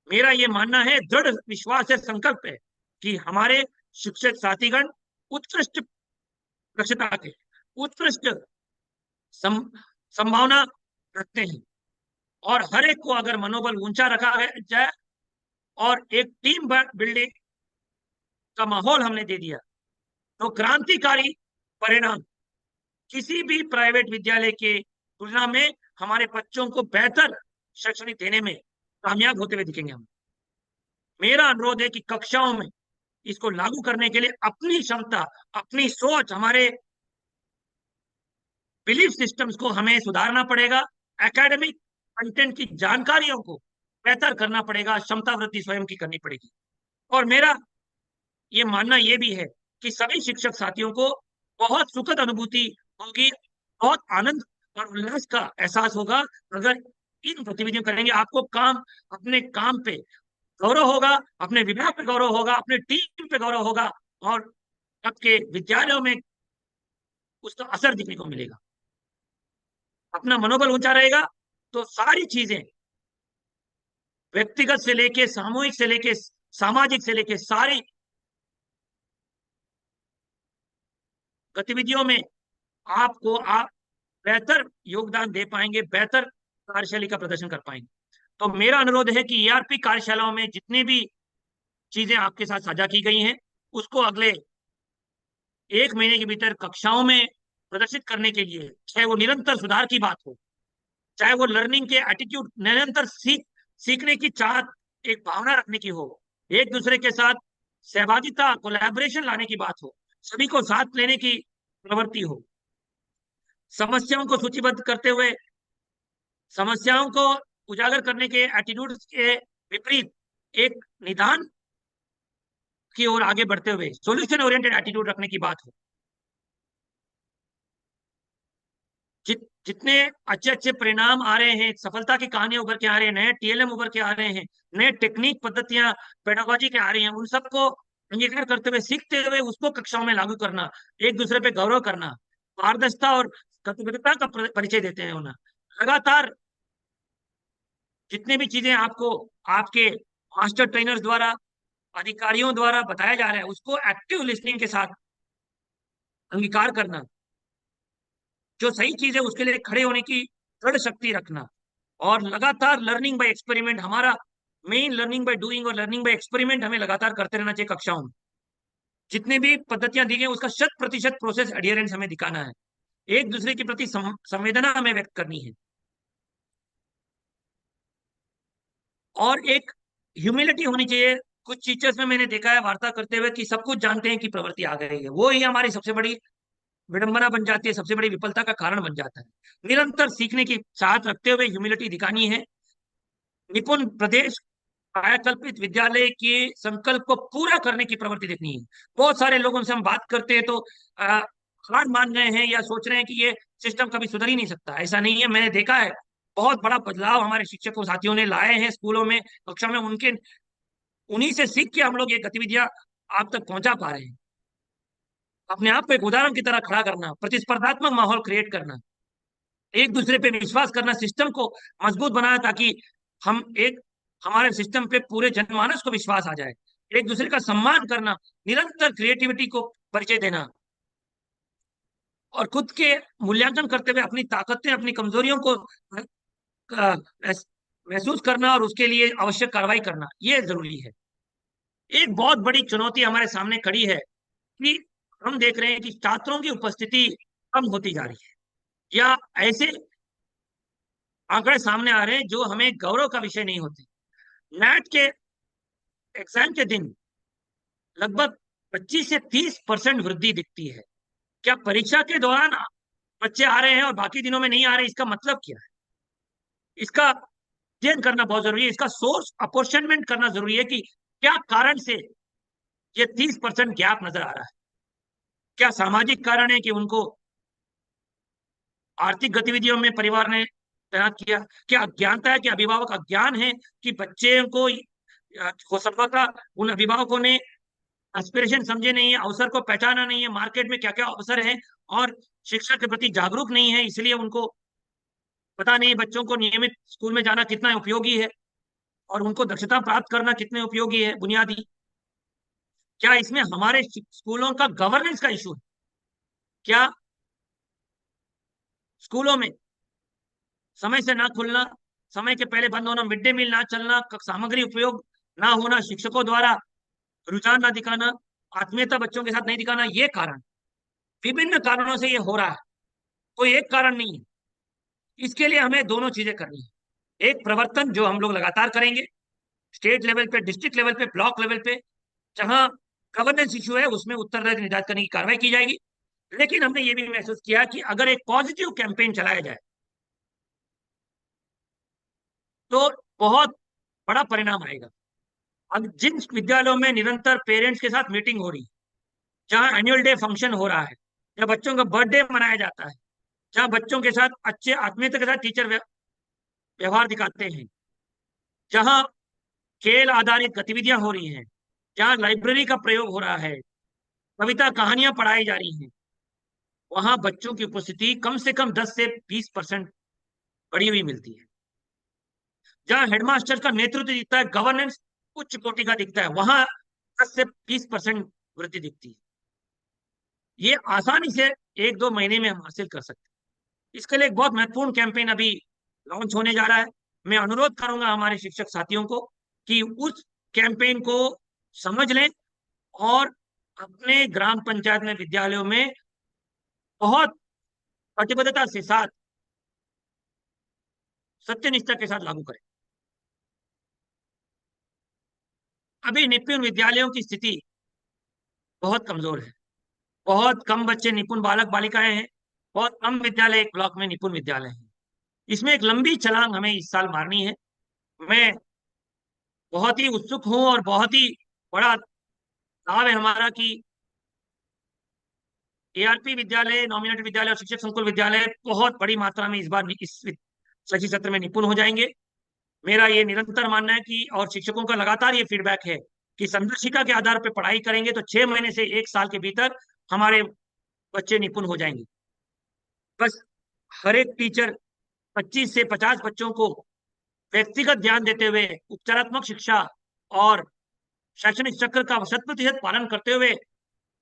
मेरा ये मानना है, दृढ़ विश्वास है, संकल्प है कि हमारे शिक्षक साथीगण उत्कृष्ट दक्षता के, उत्कृष्ट संभावना रखते हैं, और हर एक को अगर मनोबल ऊंचा रखा जाए और एक टीम बिल्डिंग का माहौल हमने दे दिया, तो क्रांतिकारी परिणाम किसी भी प्राइवेट विद्यालय के तुलना में हमारे बच्चों को बेहतर शैक्षणिक देने में कामयाब होते हुए दिखेंगे हम। मेरा अनुरोध है कि कक्षाओं में इसको लागू करने के लिए अपनी क्षमता, अपनी सोच, हमारे बिलीफ सिस्टम्स को हमें सुधारना पड़ेगा, एकेडमिक कंटेंट की जानकारियों को बेहतर करना पड़ेगा, क्षमता वृद्धि स्वयं की करनी पड़ेगी। और मेरा ये मानना ये भी है कि सभी शिक्षक साथियों को बहुत सुखद अनुभूति होगी, बहुत आनंद और उल्लास का एहसास होगा अगर इन गतिविधियों करेंगे। आपको अपने काम पे गौरव होगा, अपने विभाग पे गौरव होगा, अपने टीम पे गौरव होगा, और आपके विद्यालयों में उसका असर दिखने को मिलेगा। अपना मनोबल ऊंचा रहेगा, तो सारी चीजें, व्यक्तिगत से लेके सामूहिक से लेके सामाजिक से लेके सारी गतिविधियों में आपको आप बेहतर योगदान दे पाएंगे, बेहतर कार्यशैली का प्रदर्शन कर पाएंगे। तो मेरा अनुरोध है कि ईआरपी कार्यशालाओं में जितनी भी चीजें आपके साथ साझा की गई हैं, उसको अगले 1 महीने के भीतर कक्षाओं में प्रदर्शित करने के लिए, चाहे वो निरंतर सुधार की बात हो, चाहे वो लर्निंग के एटीट्यूड, निरंतर सीखने की चाहत, एक भावना रखने की हो, एक दूसरे के साथ सहभागिता कोलैबोरेशन लाने की बात हो, सभी को साथ लेने की प्रवृत्ति हो, समस्याओं को सूचीबद्ध करते हुए समस्याओं को उजागर करने के एटीट्यूड के विपरीत एक निदान की ओर आगे बढ़ते हुए सॉल्यूशन ओरिएंटेड एटीट्यूड रखने की बात हो। जितने अच्छे अच्छे परिणाम आ रहे हैं, सफलता की कहानियां उभर के आ रहे हैं, नए टीएलएम उभर के आ रहे हैं, नए टेक्निक पद्धतियां पेडागोजी के आ रही हैं, उन सबको अंगीकार करते हुए, सीखते हुए उसको कक्षाओं में लागू करना, एक दूसरे पे गौरव करना, पारदर्शिता और प्रतिबद्धता का परिचय देते हैं उन्हें। लगातार जितने भी चीजें आपको आपके मास्टर ट्रेनर्स द्वारा, अधिकारियों द्वारा बताया जा रहा है, उसको एक्टिव लिसनिंग के साथ अंगीकार करना, जो सही चीज है उसके लिए खड़े होने की दृढ़ शक्ति रखना, और लगातार लर्निंग बाय एक्सपेरिमेंट, हमारा मेन लर्निंग बाय डूइंग और लर्निंग बाय एक्सपेरिमेंट हमें लगातार करते रहना चाहिए कक्षाओं में। जितने भी पद्धतियां दी गई उसका 100% प्रोसेस एडियरेंस हमें दिखाना है, एक दूसरे के प्रति संवेदना हमें व्यक्त करनी है, और एक ह्यूमिलिटी होनी चाहिए। कुछ टीचर्स में मैंने देखा है वार्ता करते हुए कि सब कुछ जानते हैं कि प्रवृत्ति आ गई है, वो ही हमारी सबसे बड़ी विडंबना बन जाती है, सबसे बड़ी विफलता का कारण बन जाता है। निरंतर सीखने की चाहत रखते हुए ह्यूमिलिटी दिखानी है। निपुण प्रदेश कायाकल्पित विद्यालय के संकल्प को पूरा करने की प्रवृत्ति देखनी है। बहुत सारे लोगों से हम बात करते हैं तो हार मान गए हैं या सोच रहे हैं कि ये सिस्टम कभी सुधर ही नहीं सकता। ऐसा नहीं है, मैंने देखा है बहुत बड़ा बदलाव हमारे शिक्षकों साथियों ने लाए हैं स्कूलों में, कक्षा में, उनके उन्हीं से सीख के हम लोग ये गतिविधियां आप तक पहुंचा पा रहे हैं। अपने आप को एक उदाहरण की तरह खड़ा करना, प्रतिस्पर्धात्मक माहौल क्रिएट करना, एक दूसरे पे विश्वास करना, सिस्टम को मजबूत बनाना, ताकि हम एक हमारे सिस्टम पे पूरे जनमानस को विश्वास आ जाए, एक दूसरे का सम्मान करना, निरंतर क्रिएटिविटी को परिचय देना, और खुद के मूल्यांकन करते हुए अपनी ताकतें, अपनी कमजोरियों को महसूस करना और उसके लिए आवश्यक कार्रवाई करना, ये जरूरी है। एक बहुत बड़ी चुनौती हमारे सामने खड़ी है कि हम देख रहे हैं कि छात्रों की उपस्थिति कम होती जा रही है, या ऐसे आंकड़े सामने आ रहे हैं जो हमें गौरव का विषय नहीं होते। नेट के एग्जाम के दिन लगभग 25 से 30% वृद्धि दिखती है। क्या परीक्षा के दौरान बच्चे आ रहे हैं और बाकी दिनों में नहीं आ रहे, इसका मतलब क्या है? इसका अध्ययन करना बहुत जरूरी है, इसका सोर्स अपोर्शनमेंट करना जरूरी है कि क्या कारण से ये 30% गैप नजर आ रहा है। क्या सामाजिक कारण है कि उनको आर्थिक गतिविधियों में परिवार ने तैनात किया? क्या अज्ञानता है कि अभिभावक अज्ञान है कि बच्चे को हो सकता उन अभिभावकों ने एस्पिरेशन समझे नहीं है, अवसर को पहचाना नहीं है, मार्केट में क्या क्या अवसर है, और शिक्षा के प्रति जागरूक नहीं है, इसलिए उनको पता नहीं बच्चों को नियमित स्कूल में जाना कितना उपयोगी है और उनको दक्षता प्राप्त करना कितने उपयोगी है बुनियादी। क्या इसमें हमारे स्कूलों का गवर्नेंस का इशू है? क्या स्कूलों में समय से ना खुलना, समय के पहले बंद होना, मिड डे मील ना चलना, सामग्री उपयोग ना होना, शिक्षकों द्वारा रुझान ना दिखाना, आत्मीयता बच्चों के साथ नहीं दिखाना, ये कारण, विभिन्न कारणों से ये हो रहा है, कोई एक कारण नहीं है। इसके लिए हमें दोनों चीजें करनी है। एक प्रवर्तन जो हम लोग लगातार करेंगे, स्टेट लेवल पे, डिस्ट्रिक्ट लेवल पे, ब्लॉक लेवल पे, जहां गवर्नेंस इशू है उसमें उत्तरदायित्व निर्धारित करने की कार्रवाई की जाएगी। लेकिन हमने ये भी महसूस किया कि अगर एक पॉजिटिव कैंपेन चलाया जाए तो बहुत बड़ा परिणाम आएगा। अब जिन विद्यालयों में निरंतर पेरेंट्स के साथ मीटिंग हो रही, जहां एनुअल डे फंक्शन हो रहा है, जहां बच्चों का बर्थडे मनाया जाता है, जहां बच्चों के साथ अच्छे आत्मीयता के साथ टीचर व्यवहार दिखाते हैं, जहां खेल आधारित गतिविधियां हो रही हैं, जहां लाइब्रेरी का प्रयोग हो रहा है, कविता कहानियां पढ़ाई जा रही हैं, वहां बच्चों की उपस्थिति कम से कम 10 से 20% बढ़ी हुई मिलती है। जहां हेडमास्टर का नेतृत्व दिखता है, गवर्नेंस उच्च कोटि का दिखता है, वहां 10 से 20% वृद्धि दिखती है। ये आसानी से 1-2 महीने में हम हासिल कर सकते हैं। इसके लिए एक बहुत महत्वपूर्ण कैंपेन अभी लॉन्च होने जा रहा है। मैं अनुरोध करूंगा हमारे शिक्षक साथियों को कि उस कैंपेन को समझ लें और अपने ग्राम पंचायत में, विद्यालयों में बहुत प्रतिबद्धता के साथ, सत्यनिष्ठा के साथ लागू करें। अभी निपुण विद्यालयों की स्थिति बहुत कमजोर है। बहुत कम बच्चे निपुण बालक बालिकाएं हैं। बहुत कम विद्यालय एक ब्लॉक में निपुण विद्यालय हैं। इसमें एक लंबी छलांग हमें इस साल मारनी है। मैं बहुत ही उत्सुक हूं और बहुत ही बड़ा दाव है हमारा कि एआरपी विद्यालय, नॉमिनेटेड विद्यालय और शिक्षक संकुल विद्यालय बहुत बड़ी मात्रा में इस बार इस शैक्षिक सत्र में निपुण हो जाएंगे। मेरा ये निरंतर मानना है कि, और शिक्षकों का लगातार ये फीडबैक है कि संदर्शिका के आधार पर पढ़ाई करेंगे तो 6 महीने से 1 साल के भीतर हमारे बच्चे निपुण हो जाएंगे। बस हर एक टीचर 25 से 50 बच्चों को व्यक्तिगत ध्यान देते हुए, उपचारात्मक शिक्षा और शैक्षणिक चक्र का 100% पालन करते हुए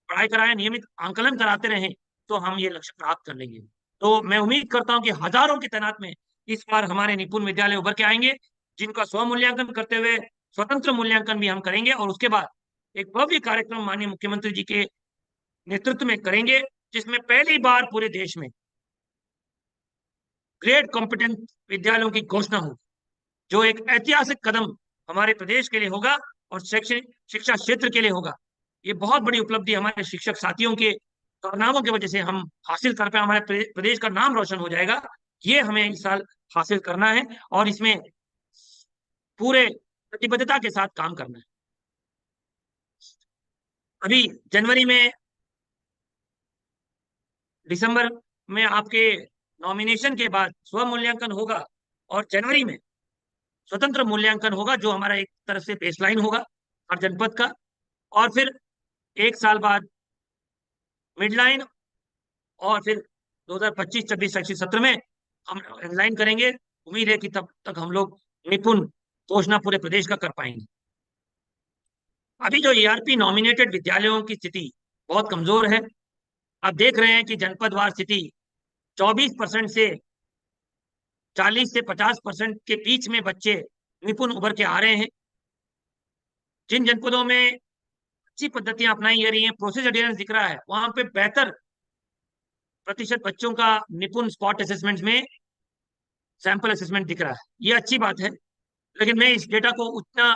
पढ़ाई कराएं, नियमित आंकलन कराते रहें, तो हम ये लक्ष्य प्राप्त कर लेंगे। तो मैं उम्मीद करता हूं कि हजारों की तादाद में इस बार हमारे निपुण विद्यालय उभर के आएंगे, जिनका स्व मूल्यांकन करते हुए स्वतंत्र मूल्यांकन भी हम करेंगे और उसके बाद एक भव्य कार्यक्रम माननीय मुख्यमंत्री जी के नेतृत्व में करेंगे, जिसमें पहली बार पूरे देश में ग्रेड कॉम्पिटेंट विद्यालयों की घोषणा होगी, जो एक ऐतिहासिक कदम हमारे प्रदेश के लिए होगा और शैक्षणिक शिक्षा क्षेत्र के लिए होगा। ये बहुत बड़ी उपलब्धि हमारे शिक्षक साथियों के कारनामों की वजह से हम हासिल कर पाए, हमारे प्रदेश का नाम रोशन हो जाएगा। ये हमें इस साल हासिल करना है और इसमें पूरे प्रतिबद्धता के साथ काम करना है। अभी जनवरी में, दिसंबर में आपके नॉमिनेशन के बाद स्व मूल्यांकन होगा और जनवरी में स्वतंत्र मूल्यांकन होगा, जो हमारा एक तरफ से बेसलाइन होगा हर जनपद का। और फिर 1 साल बाद मिडलाइन और फिर 2025-26 शैक्षिक सत्र में हम लाइन करेंगे। उम्मीद है कि तब तक हम लोग निपुण घोषणा पूरे प्रदेश का कर पाएंगे। अभी जो ईआरपी नॉमिनेटेड विद्यालयों की स्थिति बहुत कमजोर है। आप देख रहे हैं कि जनपदवार स्थिति 24% से 40 से 50% के बीच में बच्चे निपुण उभर के आ रहे हैं। जिन जनपदों में अच्छी पद्धतियां अपनाई जा रही हैं, प्रोसेस एडियरेंस दिख रहा है, वहां पे बेहतर प्रतिशत बच्चों का निपुण स्पॉट असेसमेंट में सैंपल असेसमेंट दिख रहा है। ये अच्छी बात है, लेकिन मैं इस डेटा को उतना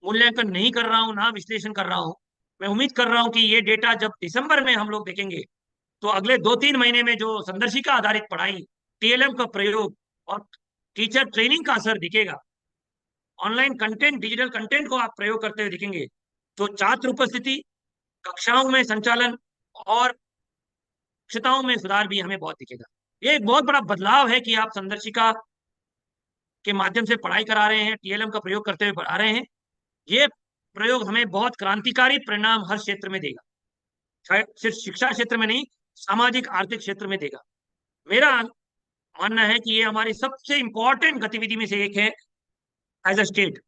मूल्यांकन नहीं कर रहा हूं, ना विश्लेषण कर रहा हूं। मैं उम्मीद कर रहा हूं कि ये डेटा जब दिसंबर में हम लोग देखेंगे, तो अगले 2-3 महीने में जो संदर्शिका आधारित पढ़ाई, टीएलएम का प्रयोग और टीचर ट्रेनिंग का असर दिखेगा, ऑनलाइन कंटेंट, डिजिटल कंटेंट को आप प्रयोग करते हुए दिखेंगे, तो छात्र उपस्थिति, कक्षाओं में संचालन और दक्षताओं में सुधार भी हमें बहुत दिखेगा। ये एक बहुत बड़ा बदलाव है कि आप संदर्शिका के माध्यम से पढ़ाई करा रहे हैं, टीएलएम का प्रयोग करते हुए पढ़ा रहे हैं। ये प्रयोग हमें बहुत क्रांतिकारी परिणाम हर क्षेत्र में देगा, शायद सिर्फ शिक्षा क्षेत्र में नहीं, सामाजिक आर्थिक क्षेत्र में देगा। मेरा मानना है कि ये हमारी सबसे इंपॉर्टेंट गतिविधि में से एक है एज अ स्टेट।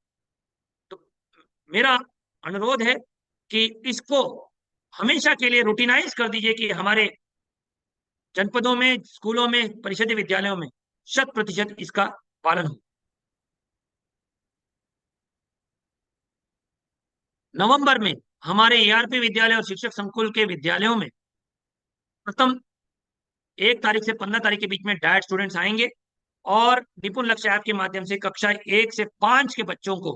तो मेरा अनुरोध है कि इसको हमेशा के लिए रूटीनाइज कर दीजिए कि हमारे जनपदों में, स्कूलों में, परिषदीय विद्यालयों में 100% इसका पालन हो। नवंबर में हमारे ईआरपी विद्यालय और शिक्षक संकुल के विद्यालयों में प्रथम 1 तारीख से 15 तारीख के बीच में डायट स्टूडेंट्स आएंगे और निपुण लक्ष्य ऐप के माध्यम से कक्षा 1 से 5 के बच्चों को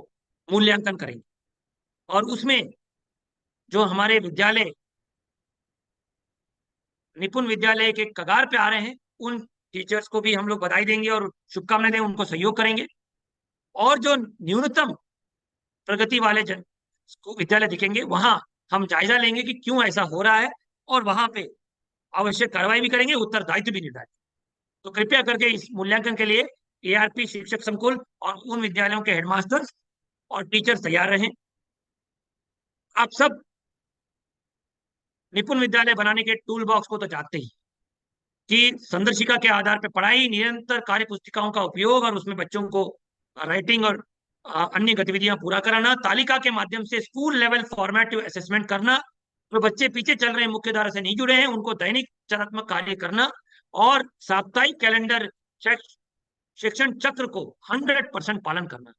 मूल्यांकन करेंगे। और उसमें जो हमारे विद्यालय निपुण विद्यालय के कगार पे आ रहे हैं, उन टीचर्स को भी हम लोग बधाई देंगे और शुभकामनाएं दें, उनको सहयोग करेंगे। और जो न्यूनतम प्रगति वाले विद्यालय दिखेंगे, वहां हम जायजा लेंगे कि क्यों ऐसा हो रहा है और वहां पे आवश्यक कार्रवाई भी करेंगे, उत्तरदायित्व भी निर्धारित। तो कृपया करके इस मूल्यांकन के लिए एआरपी शिक्षक संकुल और उन विद्यालयों के हेडमास्टर्स और टीचर्स तैयार रहें। आप सब निपुण विद्यालय बनाने के टूल बॉक्स को तो जानते ही कि संदर्शिका के आधार पर पढ़ाई, निरंतर कार्य पुस्तिकाओं का उपयोग और उसमें बच्चों को राइटिंग और अन्य गतिविधियां पूरा कराना, तालिका के माध्यम से स्कूल लेवल फॉर्मेटिव असेसमेंट करना, जो बच्चे पीछे चल रहे हैं, मुख्य धारा से नहीं जुड़े हैं, उनको दैनिक चरात्मक कार्य करना और साप्ताहिक कैलेंडर शिक्षण चक्र को 100% पालन करना।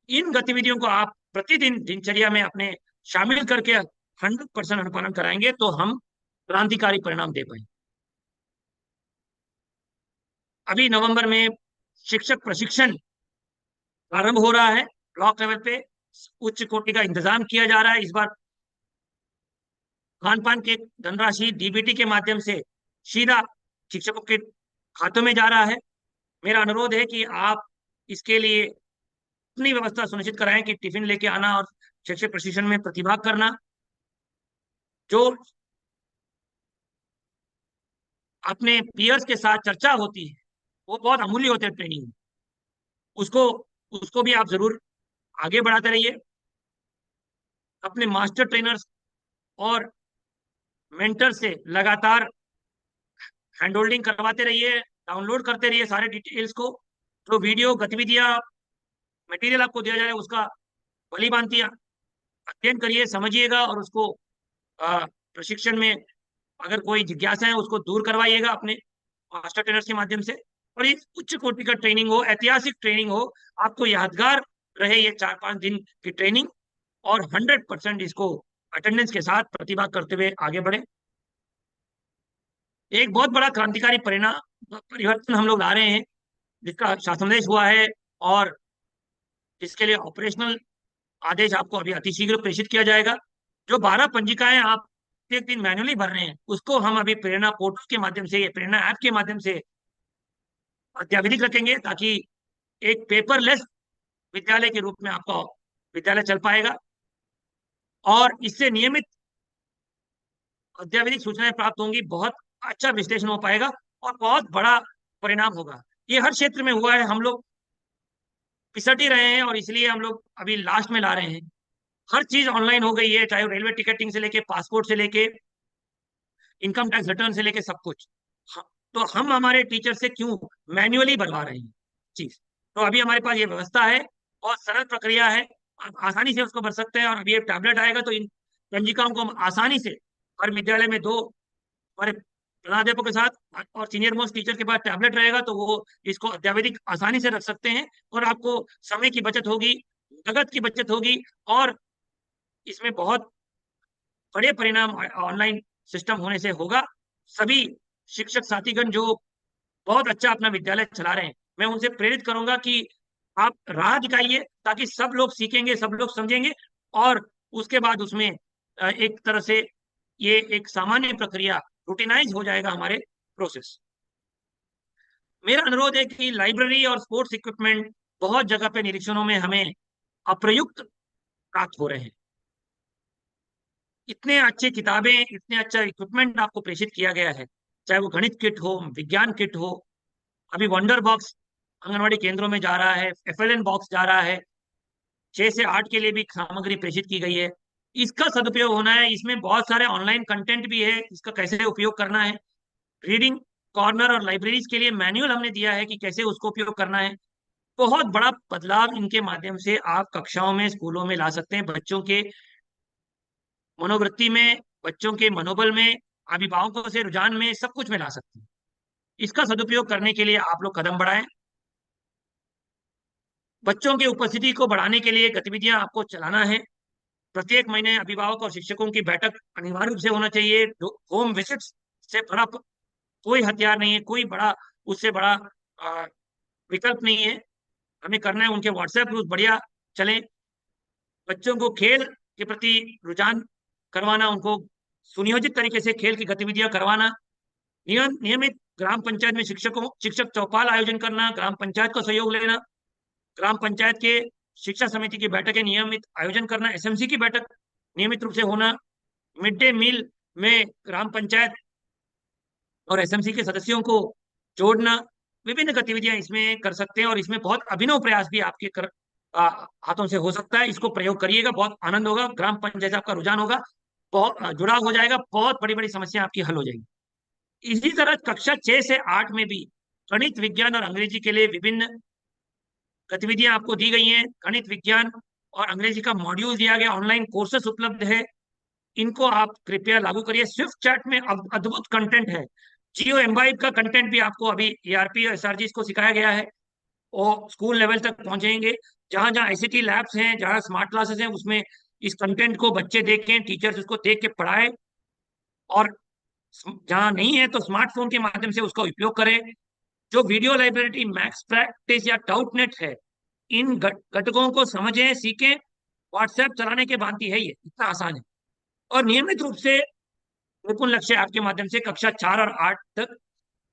इन गतिविधियों को आप प्रतिदिन दिनचर्या में अपने शामिल करके 100% अनुपालन कराएंगे तो हम क्रांतिकारी परिणाम दे पाएंगे। अभी नवंबर में शिक्षक प्रशिक्षण प्रारंभ हो रहा है। ब्लॉक लेवल पे उच्च कोटि का इंतजाम किया जा रहा है। इस बार खान पान के धनराशि डीबीटी के माध्यम से सीधा शिक्षकों के खातों में जा रहा है। मेरा अनुरोध है कि आप इसके लिए अपनी व्यवस्था सुनिश्चित कराएं कि टिफिन लेके आना और शिक्षक प्रशिक्षण में प्रतिभाग करना। जो अपने पीयर्स के साथ चर्चा होती है वो बहुत अमूल्य होते हैं ट्रेनिंग। उसको उसको भी आप जरूर आगे बढ़ाते रहिए। अपने मास्टर ट्रेनर्स और मेंटर से लगातार हैंड होल्डिंग करवाते रहिए, डाउनलोड करते रहिए सारे डिटेल्स को। जो वीडियो गतिविधियां मटेरियल आपको दिया जाए उसका भली भांति अध्ययन करिए, समझिएगा और उसको प्रशिक्षण में अगर कोई जिज्ञासा है उसको दूर करवाइएगा अपने मास्टर ट्रेनर्स के माध्यम से। और ये उच्च कोटि का ट्रेनिंग हो, ऐतिहासिक ट्रेनिंग हो, आपको यादगार रहे ये 4-5 दिन की ट्रेनिंग, और 100% इसको अटेंडेंस के साथ प्रतिभा करते हुए आगे बढ़े। एक बहुत बड़ा क्रांतिकारी परिवर्तन हम लोग ला रहे हैं जिसका शासनादेश हुआ है और जिसके लिए ऑपरेशनल आदेश आपको अभी अतिशीघ्र प्रेषित किया जाएगा। जो 12 पंजिकाएं आप एक दिन मैन्युअली भर रहे हैं उसको हम अभी प्रेरणा पोर्टल के माध्यम से, प्रेरणा ऐप के माध्यम से अत्यावधिक रखेंगे ताकि एक पेपरलेस विद्यालय के रूप में आपका विद्यालय चल पाएगा और इससे नियमित अत्यावधिक सूचनाएं प्राप्त होंगी, बहुत अच्छा विश्लेषण हो पाएगा और बहुत बड़ा परिणाम होगा। ये हर क्षेत्र में हुआ है, हम लोग पिसट ही रहे हैं और इसलिए हम लोग अभी लास्ट में ला रहे हैं। हर चीज ऑनलाइन हो गई है, चाहे वो रेलवे टिकटिंग से लेके पासपोर्ट से लेके इनकम टैक्स रिटर्न से लेके सब कुछ। तो हम हमारे टीचर से क्यों मैन्युअली भरवा रहे हैं चीज। तो अभी हमारे पास ये व्यवस्था है और सरल प्रक्रिया है, आप आसानी से उसको भर सकते हैं। और अभी एक टैबलेट आएगा तो इन पंजिकाओं को हम आसानी से हर विद्यालय में 2 हमारे प्रधानाध्यापक के साथ और सीनियर मोस्ट टीचर के पास टैबलेट रहेगा तो वो इसको अत्यावधिक आसानी से रख सकते हैं और आपको समय की बचत होगी, लागत की बचत होगी और इसमें बहुत बड़े परिणाम ऑनलाइन सिस्टम होने से होगा। सभी शिक्षक साथीगण जो बहुत अच्छा अपना विद्यालय चला रहे हैं, मैं उनसे प्रेरित करूंगा कि आप राह दिखाइए ताकि सब लोग सीखेंगे, सब लोग समझेंगे और उसके बाद उसमें एक तरह से ये एक सामान्य प्रक्रिया रूटीनाइज हो जाएगा हमारे प्रोसेस। मेरा अनुरोध है कि लाइब्रेरी और स्पोर्ट्स इक्विपमेंट बहुत जगह पे निरीक्षणों में हमें अप्रयुक्त प्राप्त हो रहे हैं। इतने अच्छे किताबें, इतने अच्छा इक्विपमेंट आपको प्रेषित किया गया है, चाहे वो गणित किट हो, विज्ञान किट हो, अभी वंडर बॉक्स आंगनवाड़ी केंद्रों में जा रहा है, एफएलएन बॉक्स जा रहा है, 6 से 8 के लिए भी सामग्री प्रेषित की गई है। इसका सदुपयोग होना है। इसमें बहुत सारे ऑनलाइन कंटेंट भी है, इसका कैसे उपयोग करना है। रीडिंग कॉर्नर और लाइब्रेरीज के लिए मैनुअल हमने दिया है कि कैसे उसको उपयोग करना है। बहुत बड़ा बदलाव इनके माध्यम से आप कक्षाओं में, स्कूलों में ला सकते हैं। बच्चों के मनोवृत्ति में, बच्चों के मनोबल में, अभिभावकों से रुझान में, सब कुछ में ला सकते हैं। इसका सदुपयोग करने के लिए आप लोग कदम बढ़ाएं। बच्चों की उपस्थिति को बढ़ाने के लिए गतिविधियां आपको चलाना है। प्रत्येक महीने अभिभावक और शिक्षकों की बैठक अनिवार्य रूप से होना चाहिए। होम विजिट्स से बड़ा कोई हथियार नहीं है, कोई बड़ा उससे बड़ा विकल्प नहीं है। हमें करना है उनके व्हाट्सएप ग्रुप बढ़िया चले, बच्चों को खेल के प्रति रुझान करवाना, उनको सुनियोजित तरीके से खेल की गतिविधियां करवाना, नियमित ग्राम पंचायत में शिक्षक चौपाल आयोजन करना, ग्राम पंचायत का सहयोग लेना, ग्राम पंचायत के शिक्षा समिति की बैठकें नियमित आयोजन करना, एसएमसी की बैठक नियमित रूप से होना, मिड डे मील में ग्राम पंचायत और एसएमसी के सदस्यों को जोड़ना, विभिन्न गतिविधियां इसमें कर सकते हैं और इसमें बहुत अभिनव प्रयास भी आपके हाथों से हो सकता है। इसको प्रयोग करिएगा, बहुत आनंद होगा, ग्राम पंचायत आपका रुझान होगा, बहुत जुड़ाव हो जाएगा, बहुत बड़ी बड़ी समस्या आपकी हल हो जाएगी। इसी तरह कक्षा 6 से 8 में भी गणित, विज्ञान और अंग्रेजी के लिए विभिन्न गतिविधियां आपको दी गई हैं। गणित, विज्ञान और अंग्रेजी का मॉड्यूल दिया गया, ऑनलाइन कोर्सेस उपलब्ध है। इनको आप कृपया लागू करिए। स्विफ्ट चैट में अद्भुत कंटेंट है। जियो एम्बाइब का कंटेंट भी आपको अभी ईआरपी और एसआरजी को सिखाया गया है, वो स्कूल लेवल तक पहुंचेंगे। जहां जहां आईसीटी लैब्स हैं, जहां स्मार्ट क्लासेस हैं, उसमें इस कंटेंट को बच्चे देखें, टीचर्स उसको देख के पढ़ाए। और जहां नहीं है तो स्मार्टफोन के माध्यम से उसका उपयोग करें। जो वीडियो लाइब्रेरी, मैक्स प्रैक्टिस या डाउटनेट है, इन घटकों को समझें, सीखें। व्हाट्सएप चलाने के भांति है, ये इतना आसान है। और नियमित रूप से निपुण लक्ष्य आपके माध्यम से कक्षा 4 और 8 तक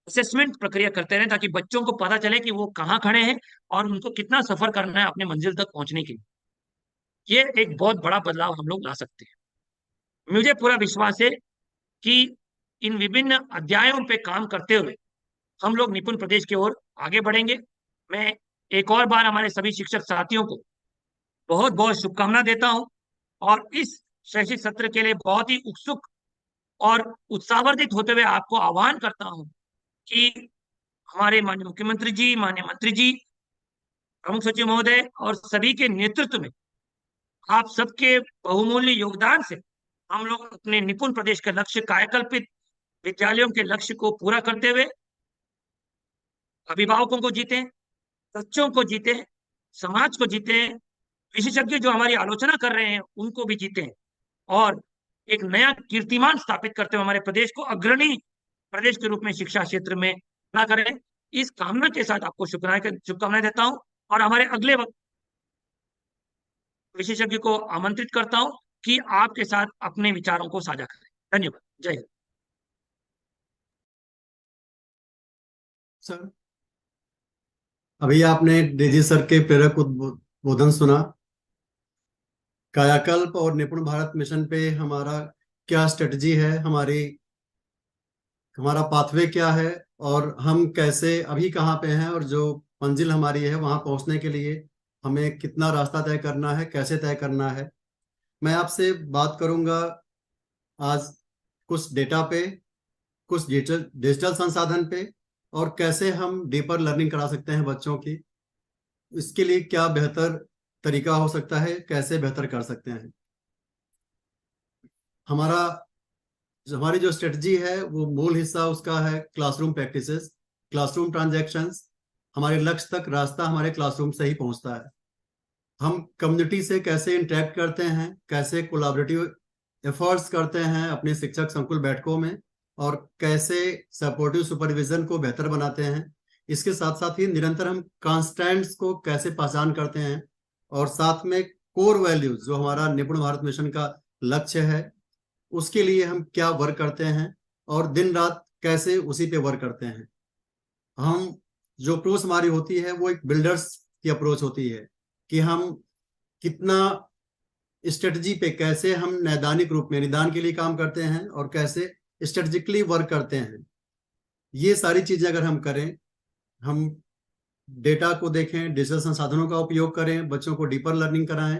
असेसमेंट प्रक्रिया करते रहें, ताकि बच्चों को पता चले कि वो कहाँ खड़े हैं और उनको कितना सफर करना है अपने मंजिल तक पहुंचने के लिए। ये एक बहुत बड़ा बदलाव हम लोग ला सकते हैं। मुझे पूरा विश्वास है कि इन विभिन्न अध्यायों पे काम करते हुए हम लोग निपुण प्रदेश की ओर आगे बढ़ेंगे। मैं एक और बार हमारे सभी शिक्षक साथियों को बहुत बहुत शुभकामना देता हूं, और इस शैक्षिक सत्र के लिए बहुत ही उत्सुक और उत्साहवर्धित होते हुए आपको आह्वान करता हूं कि हमारे माननीय मुख्यमंत्री जी, माननीय मंत्री जी, प्रमुख सचिव महोदय और सभी के नेतृत्व में आप सबके बहुमूल्य योगदान से हम लोग अपने निपुण प्रदेश के लक्ष्य, कायाकल्पित विद्यालयों के लक्ष्य को पूरा करते हुए अभिभावकों को जीते, बच्चों को जीते, समाज को जीते, विशेषज्ञ जो हमारी आलोचना कर रहे हैं उनको भी जीते, और एक नया कीर्तिमान स्थापित करते हुए हमारे प्रदेश को अग्रणी प्रदेश के रूप में शिक्षा क्षेत्र में ना करें। इस कामना के साथ आपको शुभकामनाएं देता हूं, और हमारे अगले विशेषज्ञ को आमंत्रित करता हूं कि आपके साथ अपने विचारों को साझा करें। धन्यवाद। जय हिंद। सर, अभी आपने डीजी सर के प्रेरक उद्बोधन सुना। कायाकल्प और निपुण भारत मिशन पे हमारा क्या स्ट्रेटजी है, हमारा पाथवे क्या है, और हम कैसे अभी कहाँ पे हैं, और जो मंजिल हमारी है वहां पहुंचने के लिए हमें कितना रास्ता तय करना है, कैसे तय करना है। मैं आपसे बात करूंगा आज कुछ डेटा पे, कुछ डिजिटल डिजिटल संसाधन पे, और कैसे हम डीपर लर्निंग करा सकते हैं बच्चों की। इसके लिए क्या बेहतर तरीका हो सकता है, कैसे बेहतर कर सकते हैं। हमारा हमारी जो स्ट्रेटजी है वो मूल हिस्सा उसका है क्लासरूम प्रैक्टिसेस, क्लासरूम ट्रांजैक्शंस। हमारे लक्ष्य तक रास्ता हमारे क्लासरूम से ही पहुंचता है। हम कम्युनिटी से कैसे इंटरेक्ट करते हैं, कैसे कोलाबरेटिव एफर्ट्स करते हैं अपने शिक्षक संकुल बैठकों में, और कैसे सपोर्टिव सुपरविजन को बेहतर बनाते हैं। इसके साथ साथ ही निरंतर हम कॉन्स्टेंट्स को कैसे पहचान करते हैं, और साथ में कोर वैल्यूज जो हमारा निपुण भारत मिशन का लक्ष्य है उसके लिए हम क्या वर्क करते हैं, और दिन रात कैसे उसी पे वर्क करते हैं। हम जो अप्रोच हमारी होती है वो एक बिल्डर्स की अप्रोच होती है कि हम कितना स्ट्रेटजी पे, कैसे हम नैदानिक रूप में निदान के लिए काम करते हैं और कैसे स्ट्रेटेजिकली वर्क करते हैं। ये सारी चीजें अगर हम करें, हम डेटा को देखें, डिजिटल संसाधनों का उपयोग करें, बच्चों को डीपर लर्निंग कराएं,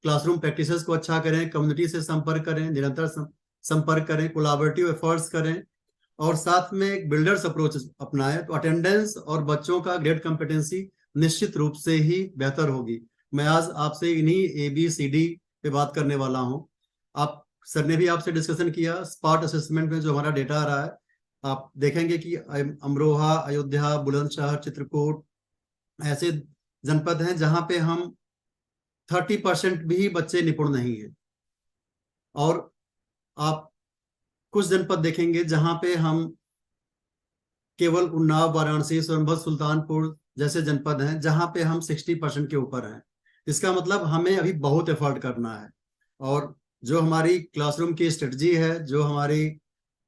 क्लासरूम प्रैक्टिसेस को अच्छा करें, कम्युनिटी से संपर्क करें, निरंतर संपर्क करें, कोलाबरेटिव एफर्ट्स करें, और साथ में एक बिल्डर्स अप्रोच अपनाएं, तो अटेंडेंस और बच्चों का ग्रेड कॉम्पिटेंसी निश्चित रूप से ही बेहतर होगी। मैं आज आपसे इन्हीं ABCD पे बात करने वाला हूं। आप सर ने भी आपसे डिस्कशन किया स्पॉट असेसमेंट में जो हमारा डेटा आ रहा है। आप देखेंगे कि अमरोहा, अयोध्या, बुलंदशहर, चित्रकूट ऐसे जनपद हैं जहां पे हम 30% भी बच्चे निपुण नहीं है। और आप कुछ जनपद देखेंगे जहां पे हम केवल उन्नाव, वाराणसी, सोनभद्र, सुल्तानपुर जैसे जनपद हैं जहां पे हम 60% के ऊपर हैं। इसका मतलब हमें अभी बहुत एफर्ट करना है। और जो हमारी क्लासरूम की स्ट्रेटजी है, जो हमारी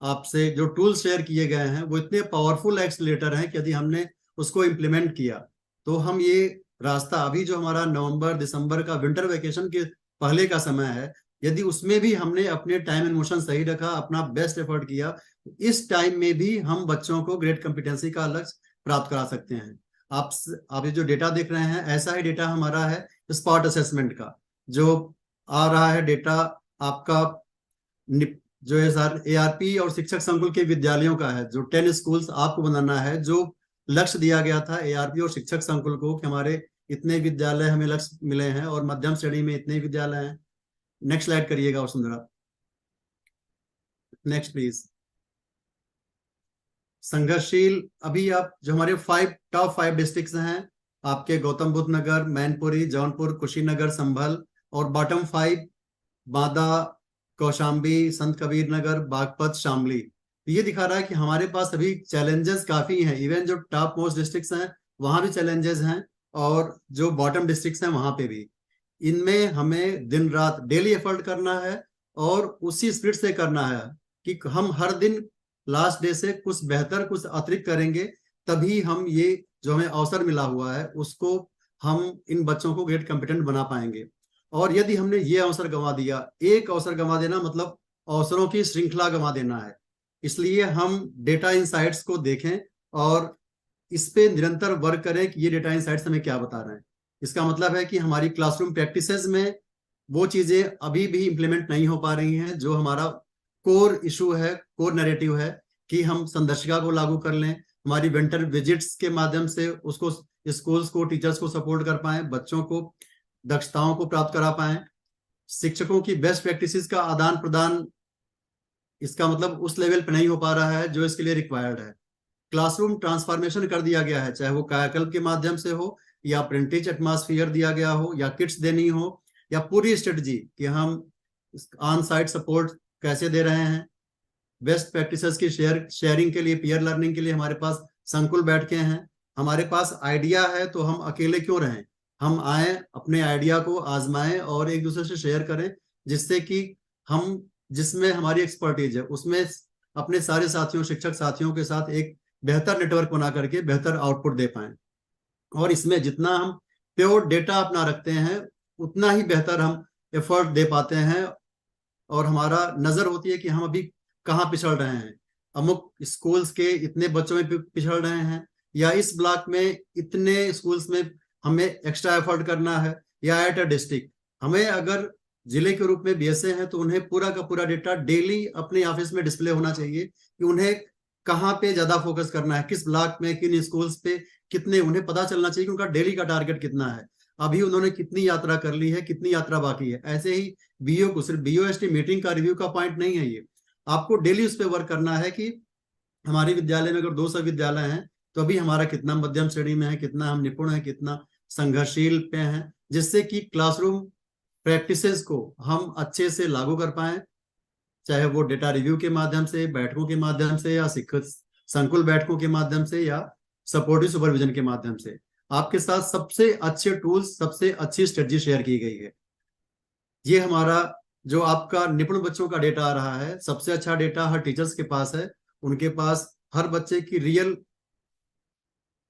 आपसे जो टूल्स शेयर किए गए हैं वो इतने पावरफुल एक्सलेटर हैं कि यदि हमने उसको इम्प्लीमेंट किया तो हम ये रास्ता, अभी जो हमारा नवंबर दिसंबर का विंटर वेकेशन के पहले का समय है, यदि उसमें भी हमने अपने टाइम एंड मोशन सही रखा, अपना बेस्ट एफर्ट किया, इस टाइम में भी हम बच्चों को ग्रेड कॉम्पिटेंसी का लक्ष्य प्राप्त करा सकते हैं। आप ये जो डेटा देख रहे हैं ऐसा ही डेटा हमारा है स्पॉट असेसमेंट का। जो आ रहा है डेटा आपका जो है सर ARP और शिक्षक संकुल के विद्यालयों का है, जो 10 स्कूल्स आपको बनाना है। जो लक्ष्य दिया गया था ARP और शिक्षक संकुल को कि हमारे इतने विद्यालय हमें लक्ष्य मिले हैं और मध्यम श्रेणी में इतने विद्यालय हैं। नेक्स्ट स्लाइड करिएगा वसुंधरा। Next please. संघर्षशील, अभी आप जो हमारे टॉप 5 डिस्ट्रिक्ट्स हैं आपके, गौतम बुद्ध नगर, मैनपुरी, जौनपुर, कुशीनगर, संभल, और बॉटम 5 बांदा, कौशाम्बी, संत कबीर नगर, बागपत, शामली। ये दिखा रहा है कि हमारे पास अभी चैलेंजेस काफी हैं। इवन जो टॉप मोस्ट डिस्ट्रिक्ट्स हैं वहां भी चैलेंजेस हैं, और जो बॉटम डिस्ट्रिक्ट्स हैं वहां पे भी। इनमें हमें दिन रात डेली एफर्ट करना है, और उसी स्पिरिट से करना है कि हम हर दिन लास्ट डे से कुछ बेहतर, कुछ अतिरिक्त करेंगे, तभी हम ये जो हमें अवसर मिला हुआ है उसको हम इन बच्चों को ग्रेट कॉम्पिटेंट बना पाएंगे। और यदि हमने ये अवसर गंवा दिया, एक अवसर गंवा देना मतलब अवसरों की श्रृंखला गंवा देना है। इसलिए हम डेटा इनसाइट्स को देखें और इस पे निरंतर वर्क करें कि ये डेटा इनसाइट्स हमें क्या बता रहे हैं। इसका मतलब है कि हमारी क्लासरूम प्रैक्टिसेस में वो चीजें अभी भी इम्प्लीमेंट नहीं हो पा रही हैं जो हमारा कोर इशू है, कोर नैरेटिव है, कि हम संदर्शिका को लागू कर लें, हमारी विंटर विजिट्स के माध्यम से उसको स्कूल्स को, टीचर्स को सपोर्ट कर पाए, बच्चों को दक्षताओं को प्राप्त करा पाए, शिक्षकों की बेस्ट प्रैक्टिसेस का आदान प्रदान, इसका मतलब उस लेवल पे नहीं हो पा रहा है जो इसके लिए रिक्वायर्ड है। क्लासरूम ट्रांसफॉर्मेशन कर दिया गया है, चाहे वो कायाकल्प के माध्यम से हो, या प्रिंटेज एटमॉस्फेयर दिया गया हो, या किट्स देनी हो, या पूरी स्ट्रेटजी कि हम ऑन साइट सपोर्ट कैसे दे रहे हैं। बेस्ट प्रैक्टिसेस की शेयरिंग के लिए, पीयर लर्निंग के लिए हमारे पास संकुल बैठ के हैं। हमारे पास आइडिया है तो हम अकेले क्यों रहें, हम आए, अपने आइडिया को आजमाएं और एक दूसरे से शेयर करें, जिससे कि हम जिसमें हमारी एक्सपर्टीज है उसमें अपने सारे साथियों, शिक्षक साथियों के साथ एक बेहतर नेटवर्क बना करके बेहतर आउटपुट दे पाए। और इसमें जितना हम प्योर डेटा अपना रखते हैं उतना ही बेहतर हम एफर्ट दे पाते हैं, और हमारा नजर होती है कि हम अभी कहाँ पिछड़ रहे हैं। अमुक स्कूल्स के इतने बच्चों में पिछड़ रहे हैं, या इस ब्लॉक में इतने स्कूल्स में हमें एक्स्ट्रा एफर्ट करना है, या एट अ डिस्ट्रिक्ट हमें अगर जिले के रूप में बीएसए हैं तो उन्हें पूरा का पूरा डेटा डेली अपने ऑफिस में डिस्प्ले होना चाहिए कि उन्हें कहाँ पे ज्यादा फोकस करना है, किस ब्लॉक में, किन स्कूल्स पे कितने, उन्हें पता चलना चाहिए कि उनका डेली का टारगेट कितना है, अभी उन्होंने कितनी यात्रा कर ली है, कितनी यात्रा बाकी है। ऐसे ही बीओ को सिर्फ बीओएसटी मीटिंग का रिव्यू का पॉइंट नहीं है, ये आपको डेली उस पर वर्क करना है कि हमारे विद्यालय में अगर 200 विद्यालय हैं तो अभी हमारा कितना मध्यम श्रेणी में है, कितना हम निपुण है, कितना संघर्षशील पे हैं, जिससे कि क्लासरूम प्रैक्टिसेस को हम अच्छे से लागू कर पाए, चाहे वो डेटा रिव्यू के माध्यम से, बैठकों के माध्यम से, या शिक्षक संकुल बैठकों के माध्यम से, या सपोर्टिव सुपरविजन के माध्यम से। आपके साथ सबसे अच्छे टूल्स, सबसे अच्छी स्ट्रेटजी शेयर की गई है। ये हमारा जो आपका निपुण बच्चों का डेटा आ रहा है, सबसे अच्छा डेटा हर टीचर्स के पास है। उनके पास हर बच्चे की रियल,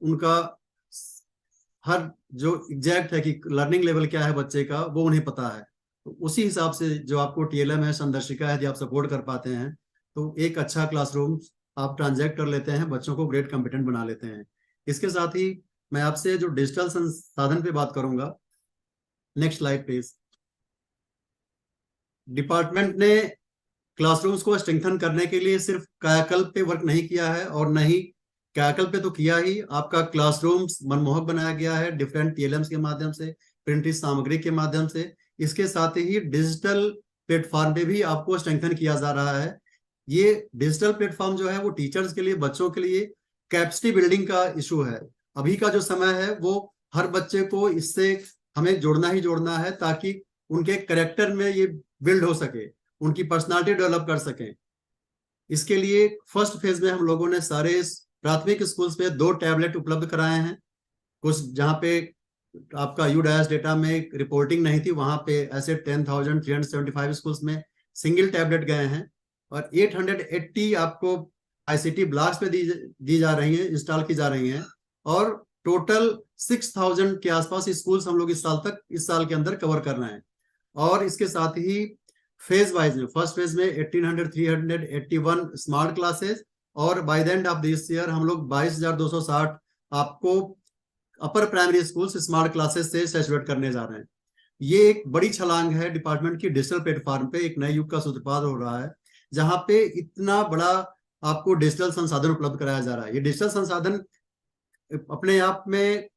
उनका हर जो एग्जैक्ट है कि लर्निंग लेवल क्या है बच्चे का, वो उन्हें पता है। तो उसी हिसाब से जो आपको टीएलएम है, संदर्शिका है, यदि आप सपोर्ट कर पाते हैं तो एक अच्छा क्लासरूम आप ट्रांजैक्ट कर लेते हैं, बच्चों को ग्रेट कॉम्पिटेंट बना लेते हैं। इसके साथ ही मैं आपसे जो डिजिटल संसाधन पे बात करूंगा, नेक्स्ट स्लाइड प्लीज। डिपार्टमेंट ने क्लासरूम्स को स्ट्रेंथन करने के लिए सिर्फ कायाकल्प पे वर्क नहीं किया है, और न ही कायाकल्प पे तो किया ही, आपका क्लासरूम्स मनमोहक बनाया गया है डिफरेंट टीएलएम्स के माध्यम से, प्रिंटेड सामग्री के माध्यम से। इसके साथ ही डिजिटल प्लेटफॉर्म पे भी आपको स्ट्रेंथन किया जा रहा है। ये डिजिटल प्लेटफॉर्म जो है वो टीचर्स के लिए, बच्चों के लिए कैपेसिटी बिल्डिंग का इशू है। अभी का जो समय है वो हर बच्चे को इससे हमें जोड़ना ही जोड़ना है, ताकि उनके करेक्टर में ये बिल्ड हो सके, उनकी पर्सनालिटी डेवलप कर सकें। इसके लिए फर्स्ट फेज में हम लोगों ने सारे प्राथमिक स्कूल्स पे 2 टैबलेट उपलब्ध कराए हैं। कुछ जहाँ पे आपका यूडायस डेटा में रिपोर्टिंग नहीं थी, वहां पे ऐसे 10,375 स्कूल्स में सिंगल टैबलेट गए हैं, और 880 आपको आईसीटी ब्लॉक्स पे दी जा रही है, इंस्टॉल की जा रही हैं, और टोटल 6,000 के आसपास स्कूल्स हम लोग इस साल के अंदर कवर कर रहे हैं। और इसके साथ ही फेज वाइज में, फर्स्ट फेज में 18,381 स्मार्ट क्लासेस, और by the end of this year हम लोग 22,260 आपको upper primary school smart classes से सैचुरेट करने जा रहे हैं। ये एक बड़ी छलांग है डिपार्टमेंट की डिजिटल प्लेटफॉर्म पे, एक नए युग का सूत्रपात हो रहा है, जहां पे इतना बड़ा आपको डिजिटल संसाधन उपलब्ध कराया जा रहा है। ये डिजिटल संसाधन अपने आप में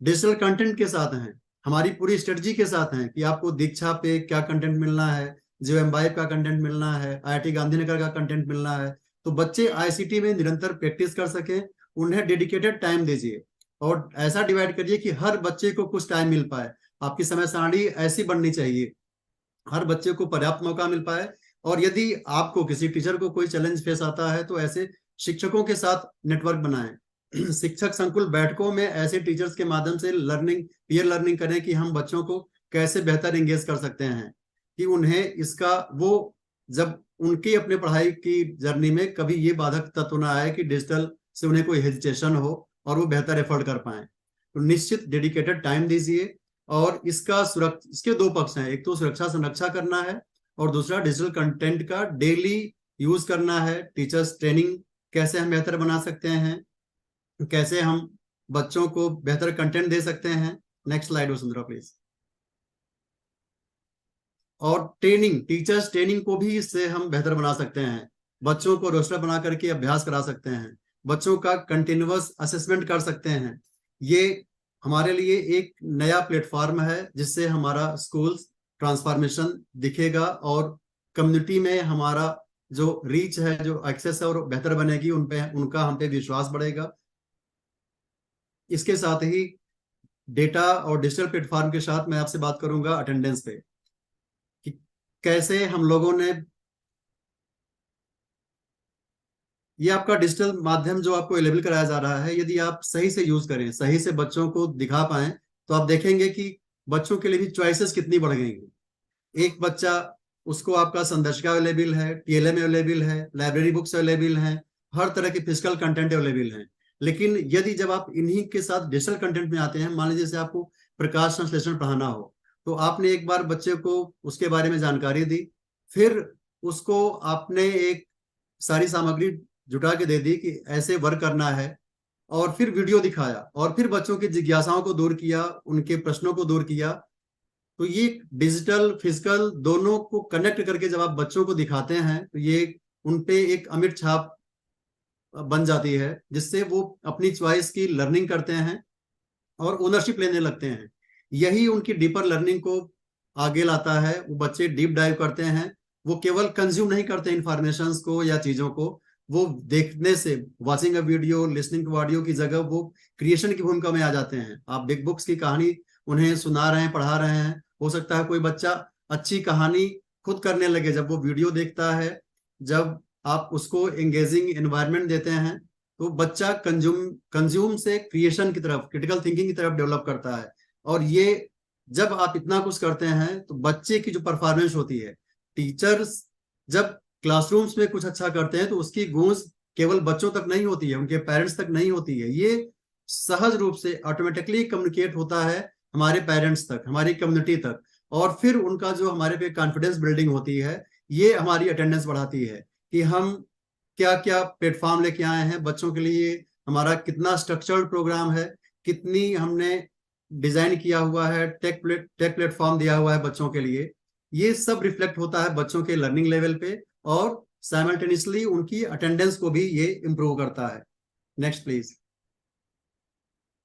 डिजिटल कंटेंट के साथ हैं, हमारी पूरी स्ट्रेटजी के साथ हैं कि आपको दीक्षा पे क्या कंटेंट मिलना है, जो एम्बाइब का कंटेंट मिलना है, IIT गांधीनगर का कंटेंट मिलना है, तो बच्चे ICT में निरंतर प्रैक्टिस कर सकें। उन्हें डेडिकेटेड टाइम दीजिए और ऐसा डिवाइड करिए कि हर बच्चे को कुछ टाइम मिल पाए। आपकी समय सारणी ऐसी बननी चाहिए, हर बच्चे को पर्याप्त मौका मिल पाए। और यदि आपको किसी टीचर को कोई चैलेंज फेस आता है तो ऐसे शिक्षकों के साथ नेटवर्क बनाएं। शिक्षक संकुल बैठकों में ऐसे टीचर्स के माध्यम से लर्निंग, पीयर लर्निंग करें कि हम बच्चों को कैसे बेहतर एंगेज कर सकते हैं, कि उन्हें इसका वो जब उनकी अपने पढ़ाई की जर्नी में कभी ये बाधक तत्व ना आए कि डिजिटल से उन्हें कोई हेजिटेशन हो और वो बेहतर एफर्ट कर पाए। तो निश्चित डेडिकेटेड टाइम दीजिए। और इसके दो पक्ष हैं, एक तो सुरक्षा संरक्षा करना है और दूसरा डिजिटल कंटेंट का डेली यूज करना है। टीचर्स ट्रेनिंग कैसे हम बेहतर बना सकते हैं, कैसे हम बच्चों को बेहतर कंटेंट दे सकते हैं। Next slide Vasundhara please. और ट्रेनिंग, टीचर्स ट्रेनिंग को भी इससे हम बेहतर बना सकते हैं। बच्चों को रोस्टर बना करके अभ्यास करा सकते हैं, बच्चों का कंटिन्यूअस असेसमेंट कर सकते हैं। ये हमारे लिए एक नया प्लेटफॉर्म है जिससे हमारा स्कूल ट्रांसफॉर्मेशन दिखेगा और कम्युनिटी में हमारा जो रीच है, जो एक्सेस है, और बेहतर बनेगी, उनका हम पे विश्वास बढ़ेगा। इसके साथ ही डेटा और डिजिटल प्लेटफॉर्म के साथ मैं आपसे बात करूंगा अटेंडेंस पे, कि कैसे हम लोगों ने ये आपका डिजिटल माध्यम जो आपको अवेलेबल कराया जा रहा है, यदि आप सही से यूज करें, सही से बच्चों को दिखा पाए, तो आप देखेंगे कि बच्चों के लिए भी चॉइसेस कितनी बढ़ गई हैं। एक बच्चा, उसको आपका संदर्शिका अवेलेबल है, TLM अवेलेबल है, लाइब्रेरी बुक्स अवेलेबल हैं, हर तरह के फिजिकल कंटेंट अवेलेबल हैं। लेकिन यदि जब आप इन्हीं के साथ डिजिटल कंटेंट में आते हैं, मान लीजिए जैसे आपको प्रकाश संश्लेषण पढ़ाना हो, तो आपने एक बार बच्चे को उसके बारे में जानकारी दी, फिर उसको आपने एक सारी सामग्री जुटा के दे दी कि ऐसे वर्क करना है, और फिर वीडियो दिखाया, और फिर बच्चों की जिज्ञासाओं को दूर किया, उनके प्रश्नों को दूर किया। तो ये डिजिटल फिजिकल दोनों को कनेक्ट करके जब आप बच्चों को दिखाते हैं, तो ये उन पे एक अमिट छाप बन जाती है, जिससे वो अपनी चॉइस की लर्निंग करते हैं और ओनरशिप लेने लगते हैं। यही उनकी डीपर लर्निंग को आगे लाता है। वो बच्चे डीप डाइव करते हैं, वो केवल कंज्यूम नहीं करते इंफॉर्मेशन को या चीजों को, वो देखने से, watching a video, listening to audio की जगह वो क्रिएशन की भूमिका में आ जाते हैं। आप बिग बुक्स की कहानी उन्हें सुना रहे हैं, पढ़ा रहे हैं, हो सकता है कोई बच्चा अच्छी कहानी खुद करने लगे जब वो वीडियो देखता है। जब आप उसको एंगेजिंग एनवायरनमेंट देते हैं, तो बच्चा कंज्यूम से क्रिएशन की तरफ, क्रिटिकल थिंकिंग की तरफ डेवलप करता है। और ये जब आप इतना कुछ करते हैं, तो बच्चे की जो परफॉर्मेंस होती है, टीचर्स जब क्लासरूम्स में कुछ अच्छा करते हैं, तो उसकी गूंज केवल बच्चों तक नहीं होती है, उनके पेरेंट्स तक नहीं होती है, ये सहज रूप से ऑटोमेटिकली कम्युनिकेट होता है हमारे पेरेंट्स तक, हमारी कम्युनिटी तक। और फिर उनका जो हमारे पे कॉन्फिडेंस बिल्डिंग होती है, ये हमारी अटेंडेंस बढ़ाती है कि हम क्या क्या प्लेटफॉर्म लेके आए हैं बच्चों के लिए, हमारा कितना स्ट्रक्चर्ड प्रोग्राम है, कितनी हमने डिजाइन किया हुआ है, टेक प्लेटफॉर्म दिया हुआ है बच्चों के लिए। ये सब रिफ्लेक्ट होता है बच्चों के लर्निंग लेवल पे, और साइमल्टेनियसली उनकी अटेंडेंस को भी ये इंप्रूव करता है। Next please.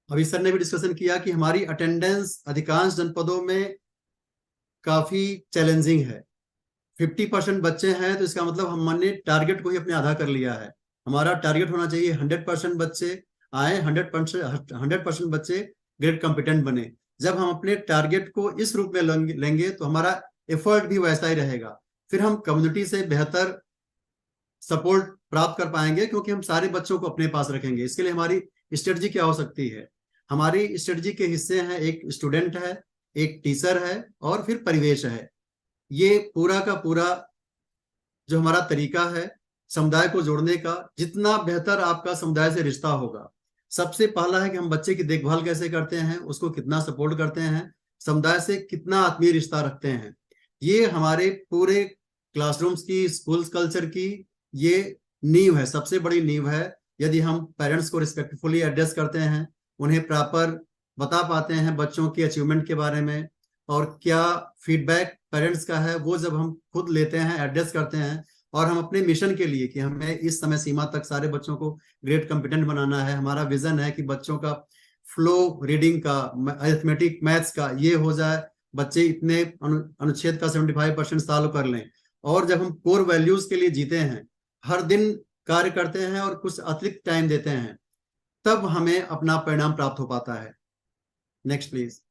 अभी सर ने भी डिस्कशन किया कि हमारी अटेंडेंस अधिकांश जनपदों में काफी चैलेंजिंग है। 50% बच्चे हैं, तो इसका मतलब हमने टारगेट को ही अपने आधा कर लिया है। हमारा टारगेट होना चाहिए 100% बच्चे आए, 100% बच्चे ग्रेड कॉम्पिटेंट बने। जब हम अपने टारगेट को इस रूप में लेंगे, तो हमारा एफर्ट भी वैसा ही रहेगा। फिर हम कम्युनिटी से बेहतर सपोर्ट प्राप्त कर पाएंगे, क्योंकि हम सारे बच्चों को अपने पास रखेंगे। इसके लिए हमारी स्ट्रेटजी क्या हो सकती है? हमारी स्ट्रेटजी के हिस्से हैं, एक स्टूडेंट है, एक टीचर है, और फिर परिवेश है। ये पूरा का पूरा जो हमारा तरीका है समुदाय को जोड़ने का, जितना बेहतर आपका समुदाय से रिश्ता होगा। सबसे पहला है कि हम बच्चे की देखभाल कैसे करते हैं, उसको कितना सपोर्ट करते हैं, समुदाय से कितना आत्मीय रिश्ता रखते हैं। ये हमारे पूरे क्लासरूम्स की, स्कूल्स कल्चर की ये नींव है, सबसे बड़ी नींव है। यदि हम पेरेंट्स को रिस्पेक्टफुली एड्रेस करते हैं, उन्हें प्रॉपर बता पाते हैं बच्चों की अचीवमेंट के बारे में, और क्या फीडबैक पेरेंट्स का है वो जब हम खुद लेते हैं, एड्रेस करते हैं, और हम अपने मिशन के लिए कि हमें इस समय सीमा तक सारे बच्चों को ग्रेड कॉम्पिटेंट बनाना है, हमारा विजन है कि बच्चों का फ्लो रीडिंग का, अरिथमेटिक, मैथ्स का ये हो जाए, बच्चे इतने अनुच्छेद का 75% सॉल्व कर लें, और जब हम कोर वैल्यूज के लिए जीते हैं, हर दिन कार्य करते हैं और कुछ अतिरिक्त टाइम देते हैं, तब हमें अपना परिणाम प्राप्त हो पाता है। Next please.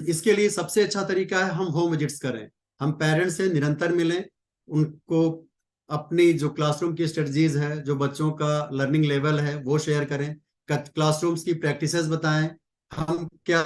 इसके लिए सबसे अच्छा तरीका है हम होम विजिट्स करें, हम पेरेंट्स से निरंतर मिलें, उनको अपनी जो क्लासरूम की स्ट्रेटजीज है, जो बच्चों का लर्निंग लेवल है वो शेयर करें, क्लासरूम्स की प्रैक्टिसेस बताएं, हम क्या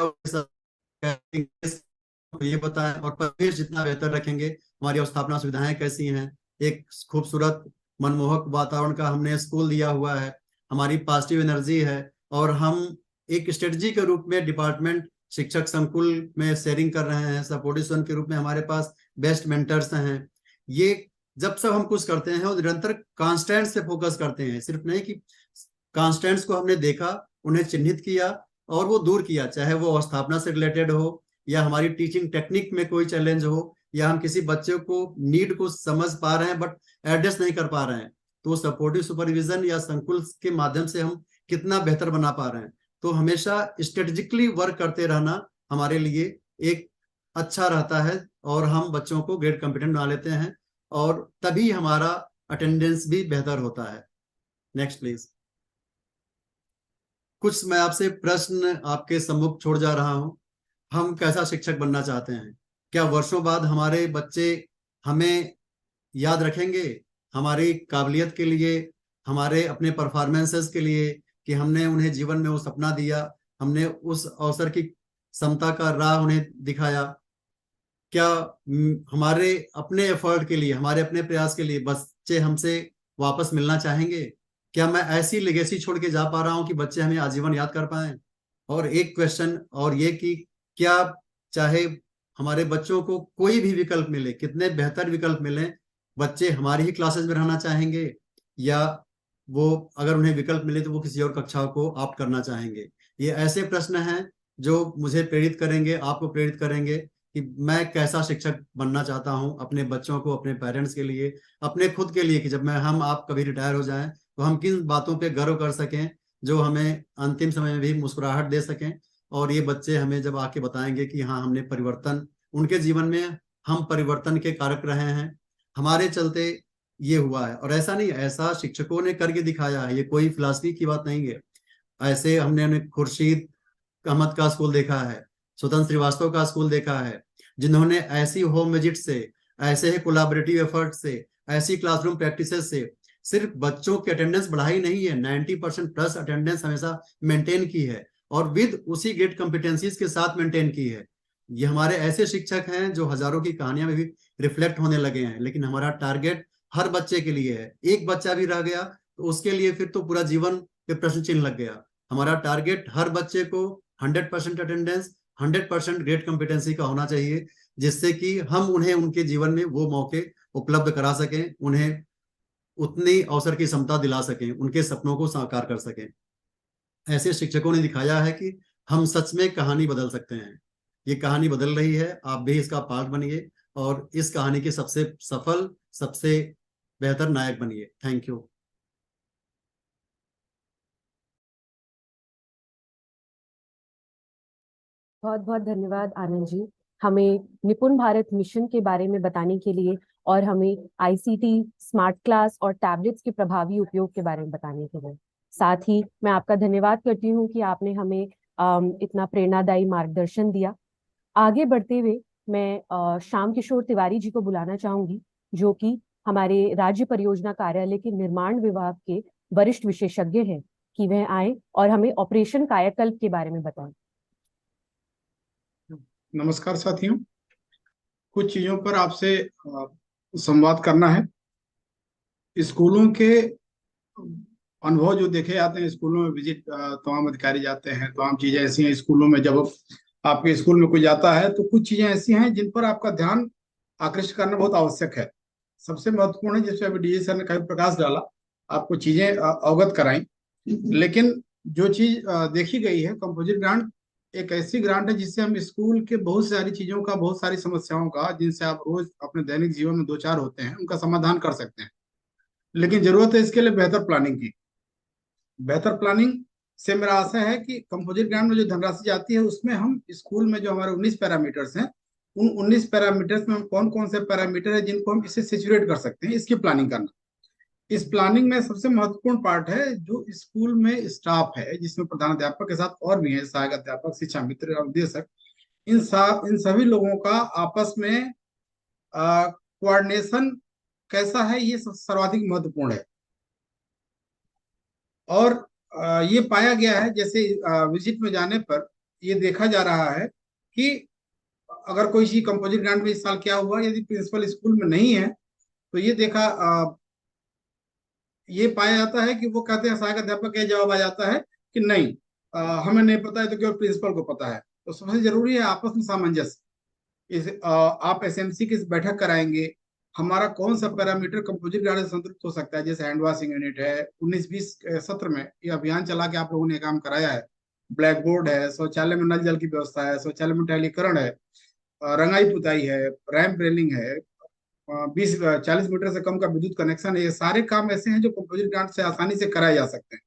ये बताएं, और परिवेश जितना बेहतर रखेंगे, हमारी अवस्थापना सुविधाएं कैसी हैं, एक खूबसूरत मनमोहक वातावरण का हमने स्कूल दिया हुआ है, हमारी पॉजिटिव एनर्जी है, और हम एक स्ट्रेटजी के रूप में डिपार्टमेंट शिक्षक संकुल में शेयरिंग कर रहे हैं, सपोर्टिव के रूप में हमारे पास बेस्ट मेंटर्स हैं। ये जब सब हम कुछ करते हैं और निरंतर कांस्टेंट से फोकस करते हैं, सिर्फ नहीं कि कांस्टेंट्स को हमने देखा, उन्हें चिन्हित किया और वो दूर किया, चाहे वो अवस्थापना से रिलेटेड हो, या हमारी टीचिंग टेक्निक में कोई चैलेंज हो, या हम किसी बच्चे को नीड को समझ पा रहे हैं बट एड्रेस नहीं कर पा रहे हैं, तो सपोर्टिव सुपरविजन या संकुल के माध्यम से हम कितना बेहतर बना पा रहे हैं। तो हमेशा स्ट्रेटेजिकली वर्क करते रहना हमारे लिए एक अच्छा रहता है, और हम बच्चों को ग्रेड कॉम्पिटेंट बना लेते हैं, और तभी हमारा अटेंडेंस भी बेहतर होता है। Next please. कुछ मैं आपसे प्रश्न आपके सम्मुख छोड़ जा रहा हूं। हम कैसा शिक्षक बनना चाहते हैं? क्या वर्षों बाद हमारे बच्चे हमें याद रखेंगे हमारी काबिलियत के लिए, हमारे अपने परफॉर्मेंसेस के लिए, कि हमने उन्हें जीवन में वो सपना दिया, हमने उस अवसर की समता का राह उन्हें दिखाया? क्या हमारे अपने एफर्ट के लिए, हमारे अपने प्रयास के लिए बच्चे हमसे वापस मिलना चाहेंगे? क्या मैं ऐसी लेगेसी छोड़ के जा पा रहा हूं कि बच्चे हमें आजीवन याद कर पाए? और एक क्वेश्चन और ये कि क्या चाहे हमारे बच्चों को कोई भी विकल्प मिले, कितने बेहतर विकल्प मिले, बच्चे हमारी ही क्लासेस में रहना चाहेंगे, या वो अगर उन्हें विकल्प मिले तो वो किसी और कक्षाओं को ऑप्ट करना चाहेंगे? ये ऐसे प्रश्न हैं जो मुझे प्रेरित करेंगे, आपको प्रेरित करेंगे कि मैं कैसा शिक्षक बनना चाहता हूं अपने बच्चों को, अपने पेरेंट्स के लिए, अपने खुद के लिए, कि जब हम आप कभी रिटायर हो जाएं तो हम किन बातों पे गर्व कर सकें जो हमें अंतिम समय में भी मुस्कुराहट दे सकें, और ये बच्चे हमें जब आके बताएंगे कि हाँ हमने परिवर्तन, उनके जीवन में हम परिवर्तन के कारक रहे हैं, हमारे चलते ये हुआ है। और ऐसा नहीं, ऐसा शिक्षकों ने करके दिखाया है, ये कोई फिलॉसफी की बात नहीं है। ऐसे हमने खुर्शीद अहमद का स्कूल देखा है, स्वतंत्र श्रीवास्तव का स्कूल देखा है, जिन्होंने ऐसी होम विजिट से, ऐसे ही कोलाबरेटिव एफर्ट से, ऐसी क्लासरूम प्रैक्टिसेस से सिर्फ बच्चों की अटेंडेंस बढ़ाई नहीं है, 90% प्लस अटेंडेंस हमेशा मेंटेन की है, और विद उसी ग्रेड कॉम्पिटेंसीज के साथ मेंटेन की है। ये हमारे ऐसे शिक्षक हैं जो हजारों की कहानियां में भी रिफ्लेक्ट होने लगे हैं। लेकिन हमारा टारगेट हर बच्चे के लिए है, एक बच्चा भी रह गया तो उसके लिए फिर तो पूरा जीवन पे प्रश्न चिन्ह लग गया। हमारा टारगेट हर बच्चे को 100% अटेंडेंस, 100% ग्रेड कॉम्पिटेंसी का होना चाहिए, जिससे कि हम उन्हें उनके जीवन में वो मौके उपलब्ध करा सकें, उन्हें उतनी अवसर की क्षमता दिला सकें, उनके सपनों को साकार कर सकें। ऐसे शिक्षकों ने दिखाया है कि हम सच में कहानी बदल सकते हैं। ये कहानी बदल रही है, आप भी इसका पार्ट बनिए और इस कहानी के सबसे सफल, सबसे बेहतर नायक बनिए। Thank you. बहुत बहुत धन्यवाद आनंद जी, हमें निपुण भारत मिशन के बारे में बताने के लिए और हमें आईसीटी, स्मार्ट क्लास और टैबलेट्स के प्रभावी उपयोग के बारे में बताने के लिए। साथ ही मैं आपका धन्यवाद करती हूँ कि आपने हमें इतना प्रेरणादायी मार्गदर्शन दिया। आगे बढ़ते हुए मैं श्याम किशोर तिवारी जी को बुलाना चाहूंगी, जो कि हमारे राज्य परियोजना कार्यालय के निर्माण विभाग के वरिष्ठ विशेषज्ञ हैं, कि वह आए और हमें ऑपरेशन कायाकल्प के बारे में बताएं। नमस्कार साथियों, कुछ चीजों पर आपसे संवाद करना है। स्कूलों के अनुभव जो देखे जाते हैं, स्कूलों में विजिट तमाम अधिकारी जाते हैं, तमाम चीजें ऐसी हैं स्कूलों में। जब आपके स्कूल में कोई जाता है तो कुछ चीजें ऐसी हैं जिन पर आपका ध्यान आकृष्ट करना बहुत आवश्यक है। सबसे महत्वपूर्ण है, जिसपे अभी डीजी सर ने काफी प्रकाश डाला, आपको चीजें अवगत कराई। लेकिन जो चीज देखी गई है, कंपोजिट ग्रांट एक ऐसी ग्रांट है जिससे हम स्कूल के बहुत सारी चीजों का, बहुत सारी समस्याओं का, जिनसे आप रोज अपने दैनिक जीवन में दो चार होते हैं, उनका समाधान कर सकते हैं। लेकिन जरूरत है इसके लिए बेहतर प्लानिंग की। बेहतर प्लानिंग से मेरा आशा है कि कंपोजिट ग्रांट में जो धनराशि जाती है उसमें हम स्कूल में जो हमारे 19 पैरामीटर्स हैं, उन 19 पैरामीटर्स में हम कौन कौन से पैरामीटर है जिनको हम इससे सेचुरेट कर सकते हैं, इसकी प्लानिंग करना। इस प्लानिंग में सबसे महत्वपूर्ण पार्ट है जो स्कूल में स्टाफ है, जिसमें प्रधानाध्यापक के साथ और भी है सहायक अध्यापक, शिक्षा मित्र और निदेशक। इन सभी लोगों का आपस में कोऑर्डिनेशन कैसा है, ये सर्वाधिक महत्वपूर्ण है। और ये पाया गया है, जैसे विजिट में जाने पर ये देखा जा रहा है कि अगर कोई चीज कंपोजिट ग्रांट में इस साल क्या हुआ, यदि प्रिंसिपल स्कूल में नहीं है तो ये पाया जाता है कि वो कहते हैं, सहायक अध्यापक का जवाब आ जाता है कि नहीं, हमें नहीं पता है, तो केवल प्रिंसिपल को पता है। तो सबसे जरूरी है आपस में सामंजस्य। आप एसएमसी की बैठक कराएंगे, हमारा कौन सा पैरामीटर कंपोजिट ग्रांट से संतुष्ट हो सकता है। जैसे हैंड वॉशिंग यूनिट है, 19-20 सत्र में ये अभियान चला के आप लोगों ने काम कराया है। ब्लैक बोर्ड है, शौचालय में नल जल की व्यवस्था है, शौचालय में टाइलीकरण है, रंगाई पुताई है, रैंप रेलिंग है, 20-40 मीटर से कम का विद्युत कनेक्शन है। ये सारे काम ऐसे हैं जो कंपोजिट ग्रांट से आसानी से कराए जा सकते हैं।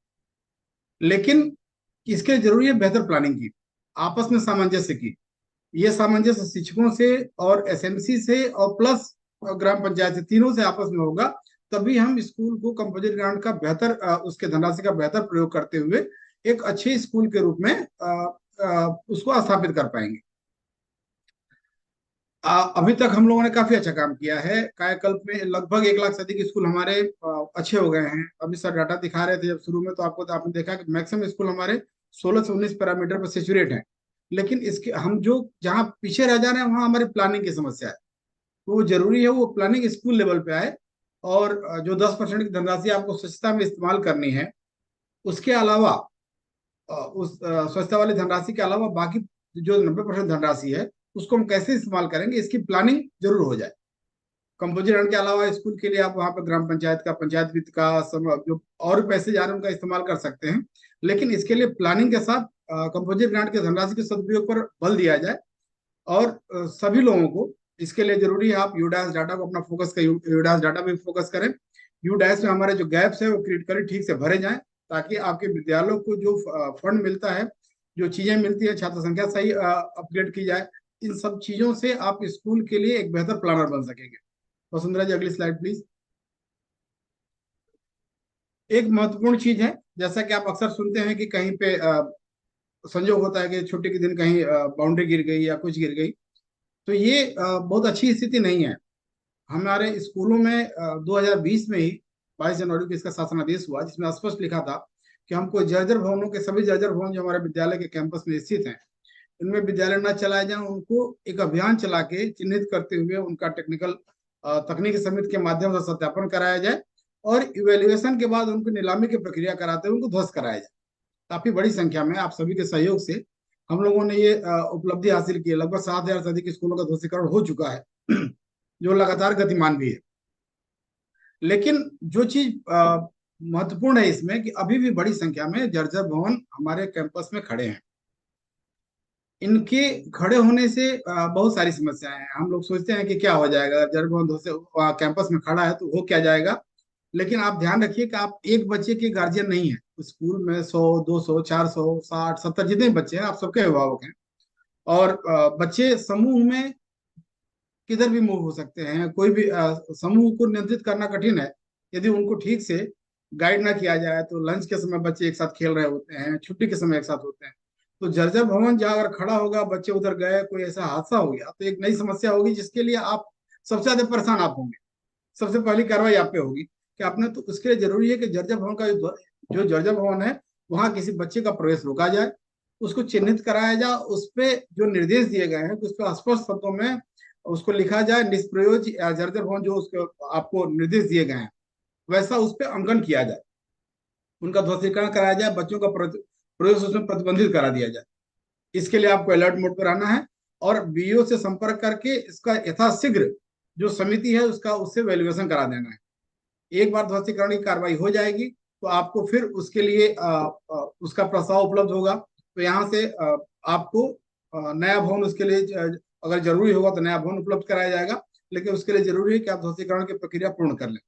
लेकिन इसके जरूरी है बेहतर प्लानिंग की, आपस में सामंजस्य की। ये सामंजस्य शिक्षकों से और एसएमसी से और प्लस ग्राम पंचायत से, तीनों से आपस में होगा, तभी हम स्कूल को कंपोजिट ग्रांट का बेहतर उसके धनराशि का बेहतर प्रयोग करते हुए एक अच्छे स्कूल के रूप में उसको स्थापित कर पाएंगे। अभी तक हम लोगों ने काफी अच्छा काम किया है। कायाकल्प में लगभग 1 लाख से अधिक स्कूल हमारे अच्छे हो गए हैं। अभी सर डाटा दिखा रहे थे जब शुरू में, तो आपने देखा कि मैक्सिमम स्कूल हमारे 16 से 19 पैरामीटर पर सेचुरेट हैं। लेकिन इसके हम जो जहाँ पीछे रह जा रहे हैं वहां हमारी प्लानिंग की समस्या है। तो वो जरूरी है वो प्लानिंग स्कूल लेवल पे आए। और जो 10% की धनराशि आपको स्वच्छता में इस्तेमाल करनी है, उसके अलावा उस स्वच्छता वाली धनराशि के अलावा बाकी जो 90% धनराशि है उसको हम कैसे इस्तेमाल करेंगे, इसकी प्लानिंग जरूर हो जाए। कंपोजिट ग्रांट के अलावा स्कूल के लिए आप वहां पर ग्राम पंचायत का, पंचायत वित्त का, जो और पैसे जा रहे हैं उनका इस्तेमाल कर सकते हैं। लेकिन इसके लिए प्लानिंग के साथ कंपोजिट ग्रांट के धनराशि के सदुपयोग पर बल दिया जाए। और सभी लोगों को इसके लिए जरूरी है आप यूडैश डाटा को अपना फोकस करें, यूडैश डाटा में फोकस करें। यूडैश में हमारे जो गैप्स है वो क्रिटिकली ठीक से भरे जाएं, ताकि आपके विद्यालयों को जो फंड मिलता है, जो चीजें मिलती है, छात्र संख्या सही अपग्रेड की जाए। इन सब चीजों से आप स्कूल के लिए एक बेहतर प्लानर बन सकेंगे। वसुंधरा जी अगली स्लाइड प्लीज। एक महत्वपूर्ण चीज है, जैसा कि आप अक्सर सुनते हैं कि कहीं पे संजोग होता है कि छुट्टी के दिन कहीं बाउंड्री गिर गई या कुछ गिर गई, तो ये बहुत अच्छी स्थिति नहीं है। हमारे स्कूलों में 2020 में ही 22 जनवरी को इसका शासनादेश हुआ, जिसमें स्पष्ट लिखा था कि हमको जर्जर भवनों के, सभी जर्जर भवन जो हमारे विद्यालय के कैंपस में स्थित हैं, इनमें विद्यालय न चलाए जाए। उनको एक अभियान चला के चिन्हित करते हुए उनका तकनीकी समिति के माध्यम से सत्यापन कराया जाए, और इवेल्युएशन के बाद उनको नीलामी की प्रक्रिया कराते हुए उनको ध्वस्त कराया जाए। काफी बड़ी संख्या में आप सभी के सहयोग से हम लोगों ने ये उपलब्धि हासिल की है। लगभग 7,000 से अधिक स्कूलों का ध्वस्तीकरण हो चुका है, जो लगातार गतिमान भी है। लेकिन जो चीज महत्वपूर्ण है इसमें, कि अभी भी बड़ी संख्या में जर्जर भवन हमारे कैंपस में खड़े हैं। इनके खड़े होने से बहुत सारी समस्याएं हैं। हम लोग सोचते हैं कि क्या हो जाएगा, जर्जर भवन कैंपस में खड़ा है तो हो क्या जाएगा। लेकिन आप ध्यान रखिए कि आप एक बच्चे के गार्जियन नहीं है। स्कूल में 100, 200, 400, 60, 70 जितने बच्चे हैं, आप सबके अभिभावक हैं। और बच्चे समूह में किधर भी मूव हो सकते हैं। कोई भी समूह को नियंत्रित करना कठिन है यदि उनको ठीक से गाइड ना किया जाए। तो लंच के समय बच्चे एक साथ खेल रहे होते हैं, छुट्टी के समय एक साथ होते हैं। तो जर्जर भवन जहाँ अगर खड़ा होगा, बच्चे उधर गए, कोई ऐसा हादसा हो गया, तो एक नई समस्या होगी जिसके लिए आप सबसे ज्यादा परेशान आप होंगे। सबसे पहली कार्रवाई आप पे होगी कि आपने, तो उसके लिए जरूरी है कि जर्जर भवन का जो जर्जर भवन है वहां किसी बच्चे का प्रवेश रोका जाए, उसको चिन्हित कराया जाए, उस पर जो निर्देश दिए गए हैं उस पर स्पष्ट शब्दों में उसको लिखा जाए। निष्प्रयोज जर्जर भवन जो उसको आपको निर्देश दिए गए हैं वैसा उस पर अंकन किया जाए, उनका ध्वस्तीकरण कराया जाए, बच्चों का प्रवेश उसमें प्रतिबंधित करा दिया जाए। इसके लिए आपको अलर्ट मोड पर आना है और बीईओ से संपर्क करके इसका यथाशीघ्र जो समिति है उससे वैल्यूएशन करा देना है। एक बार ध्वस्तीकरण की कार्रवाई हो जाएगी तो आपको फिर उसके लिए उसका प्रस्ताव उपलब्ध होगा। तो यहाँ से आपको नया भवन, उसके लिए अगर जरूरी होगा तो नया भवन उपलब्ध कराया जाएगा। लेकिन उसके लिए जरूरी है कि आप ध्वस्तीकरण की प्रक्रिया पूर्ण कर लें।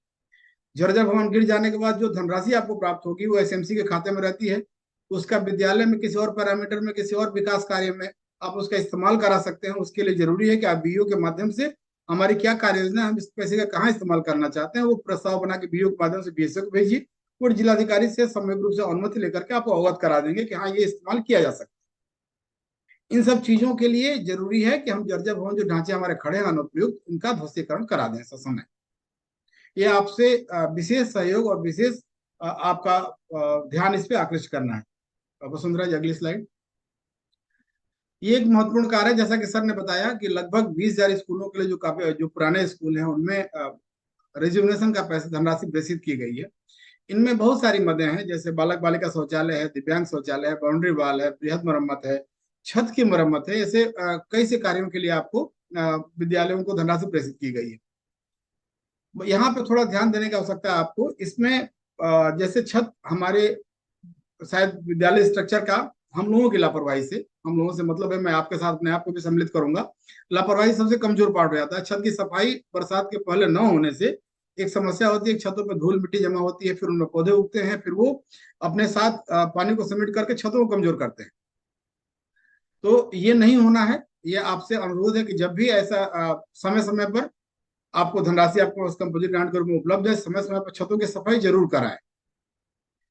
जर्जर भवन गिर जाने के बाद जो धनराशि आपको प्राप्त होगी वो एसएमसी के खाते में रहती है। उसका विद्यालय में किसी और पैरामीटर में, किसी और विकास कार्य में आप उसका इस्तेमाल करा सकते हैं। उसके लिए जरूरी है कि आप बीईओ के माध्यम से हमारी क्या कार्य योजना है, हम इस पैसे का कहाँ इस्तेमाल करना चाहते हैं, वो प्रस्ताव बना के बीईओ के माध्यम से बीएसए को भेजिए और जिलाधिकारी से सामूहिक रूप से अनुमति लेकर के आपको अवगत करा देंगे कि हाँ ये इस्तेमाल किया जा सकता है। इन सब चीजों के लिए जरूरी है कि हम जर्जर भवन जो ढांचे हमारे खड़े हैं अनुपयुक्त, इनका ध्वस्तीकरण करा दें समय। ये आपसे विशेष सहयोग और विशेष आपका ध्यान इस पे आकृष्ट करना है। वसुंधरा जी अगली स्लाइड। ये एक महत्वपूर्ण कार्य है, जैसा कि सर ने बताया कि लगभग 20,000 स्कूलों के लिए जो पुराने स्कूल हैं उनमें रिजुविनेशन का पैसा धनराशि प्रेषित की गई है। इनमें बहुत सारी मदें हैं, जैसे बालक बालिका शौचालय है, दिव्यांग शौचालय है, बाउंड्री वॉल है, बृहद मरम्मत है, छत की मरम्मत है। ऐसे कई से कार्यों के लिए आपको विद्यालयों को धनराशि प्रेषित की गई है। यहाँ पे थोड़ा ध्यान देने की आवश्यकता है आपको। इसमें जैसे छत हमारे शायद विद्यालय स्ट्रक्चर का हम लोगों की लापरवाही से, हम लोगों से मतलब है मैं आपके साथ अपने आप को भी सम्मिलित करूंगा, लापरवाही सबसे कमजोर पार्ट हो जाता है। छत की सफाई बरसात के पहले न होने से एक समस्या होती है, छतों पर धूल मिट्टी जमा होती है, फिर उनमें पौधे उगते हैं, फिर वो अपने साथ पानी को समेट करके छतों को कमजोर करते हैं। तो ये नहीं होना है। ये आपसे अनुरोध है कि जब भी ऐसा समय समय पर आपको धनराशि आपको उस कंपोजिट ग्रांट के रूप में उपलब्ध है, समय समय पर छतों की सफाई जरूर कराएं।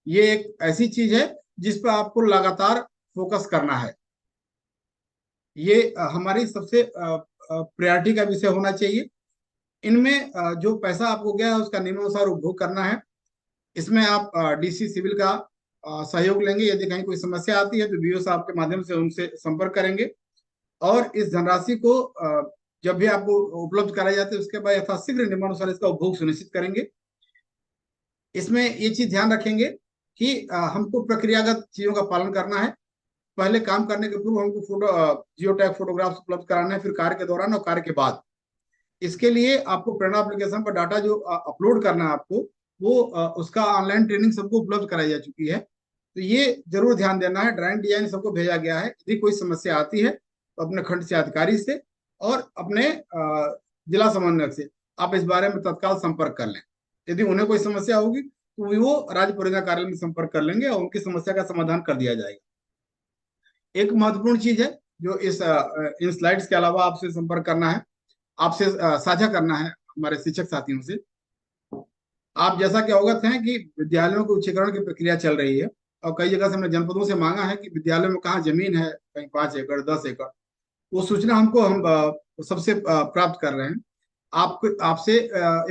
ये एक ऐसी चीज है जिस पर आपको लगातार फोकस करना है। ये हमारी सबसे प्रायोरिटी का विषय होना चाहिए। इनमें जो पैसा आपको गया है उसका नियमानुसार उपभोग करना है। इसमें आप डीसी सिविल का सहयोग लेंगे। यदि कहीं कोई समस्या आती है तो बीओ साहब के माध्यम से उनसे संपर्क करेंगे और इस धनराशि को जब भी आपको उपलब्ध कराई जाती है उसके बाद यथाशीघ्र नियमानुसार इसका उपभोग सुनिश्चित करेंगे। इसमें ये चीज ध्यान रखेंगे कि हमको प्रक्रियागत चीजों का पालन करना है। पहले काम करने के पूर्व हमको जियो टैग फोटोग्राफ्स उपलब्ध कराना है, फिर कार्य के दौरान और कार्य के बाद। इसके लिए आपको प्रेरणा एप्लीकेशन पर डाटा जो अपलोड करना है आपको, वो उसका ऑनलाइन ट्रेनिंग सबको उपलब्ध कराई जा चुकी है। तो ये जरूर ध्यान देना है। ड्राइंग डिजाइन सबको भेजा गया है। यदि कोई समस्या आती है तो अपने खंड से अधिकारी से और अपने जिला समन्वयक से आप इस बारे में तत्काल संपर्क कर लें। यदि उन्हें कोई समस्या होगी तो वो राज्य परियोजना कार्यालय में संपर्क कर लेंगे और उनकी समस्या का समाधान कर दिया जाएगा। एक महत्वपूर्ण चीज है जो इन स्लाइड्स के अलावा आपसे संपर्क करना है, आपसे साझा करना है हमारे शिक्षक साथियों से। आप जैसा कि अवगत हैं कि विद्यालयों के उच्चीकरण की प्रक्रिया चल रही है और कई जगह से हमने जनपदों से मांगा है कि विद्यालयों में कहाँ जमीन है, कहीं 5 एकड़ 10 एकड़, वो सूचना हम सबसे प्राप्त कर रहे हैं। आपसे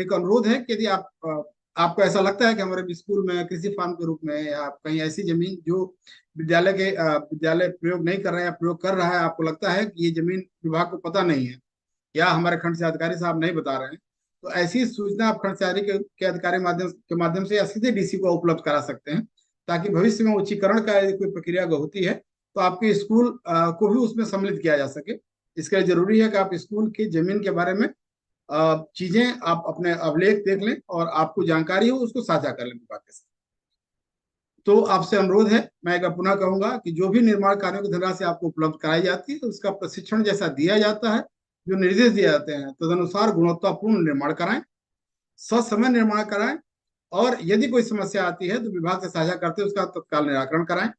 एक अनुरोध है कि यदि आपको ऐसा लगता है कि हमारे स्कूल में कृषि फार्म के रूप में या कहीं ऐसी जमीन जो विद्यालय प्रयोग नहीं कर रहा है या प्रयोग कर रहा है, आपको लगता है कि ये जमीन विभाग को पता नहीं है या हमारे खंड से अधिकारी साहब नहीं बता रहे हैं, तो ऐसी सूचना आप खंड से के अधिकारी के माध्यम से या सीधे डीसी को उपलब्ध करा सकते हैं, ताकि भविष्य में उच्चीकरण का कोई प्रक्रिया होती है तो आपके स्कूल को भी उसमें सम्मिलित किया जा सके। इसके लिए जरूरी है कि आप स्कूल की जमीन के बारे में चीजें आप अपने अभिलेख देख लें और आपको जानकारी हो उसको साझा कर लें विभाग के साथ। तो आपसे अनुरोध है, मैं एक पुनः कहूंगा कि जो भी निर्माण कार्यों की धनराशि आपको उपलब्ध कराई जाती है तो उसका प्रशिक्षण जैसा दिया जाता है, जो निर्देश दिए जाते हैं तदनुसार गुणवत्तापूर्ण निर्माण कराएं, ससमय निर्माण कराएं और यदि कोई समस्या आती है तो विभाग से साझा करते उसका तत्काल निराकरण कराएं।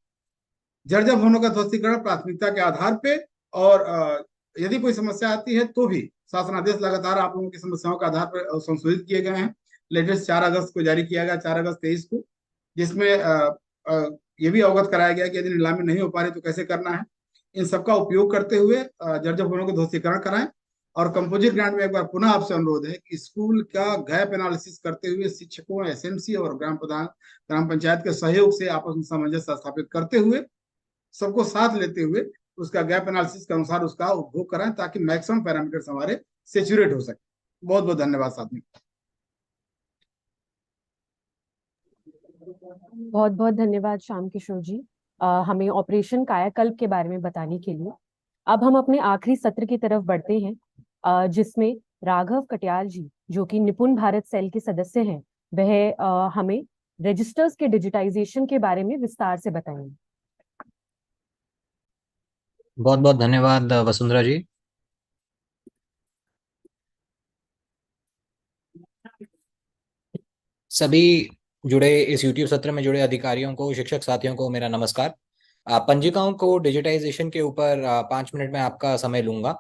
जर्जर भवनों का ध्वस्तीकरण प्राथमिकता के आधार पे और यदि कोई समस्या आती है तो भी शासनादेश लगातार आप लोगों की समस्याओं के आधार पर संशोधित किए गए हैं। लेटेस्ट 4 अगस्त को जारी किया गया, 4 अगस्त 23 को, जिसमें ये भी अवगत कराया गया कि यदि नीलामी नहीं हो पा रही तो कैसे करना है। इन सबका उपयोग करते हुए जर्जर भवनों का ध्वस्तीकरण कराएं। और कंपोजिट ग्रांट में एक बार पुनः आपसे अनुरोध है कि स्कूल का गैप एनालिसिस करते हुए शिक्षकों, एसएमसी और ग्राम पंचायत के सहयोग से आपस में सामंजस्य स्थापित करते हुए, सबको साथ लेते हुए उसका गैप एनालिसिस के अनुसार उसका उपभोग कराएं ताकि मैक्सिमम पैरामीटर्स हमारे सेचुरेट हो सके। बहुत बहुत धन्यवाद साथियों। बहुत बहुत धन्यवाद श्याम किशोर जी, हमें ऑपरेशन कायाकल्प के बारे में बताने के लिए। अब हम अपने आखिरी सत्र की तरफ बढ़ते हैं, जिसमें राघव कटियाल जी, जो कि निपुण भारत सेल के सदस्य हैं, वह हमें रजिस्टर्स के डिजिटाइजेशन के बारे में विस्तार से बताएंगे। बहुत बहुत धन्यवाद वसुंधरा जी। सभी जुड़े इस YouTube सत्र में जुड़े अधिकारियों को, शिक्षक साथियों को मेरा नमस्कार। पंजिकाओं को डिजिटाइजेशन के ऊपर 5 मिनट में आपका समय लूंगा।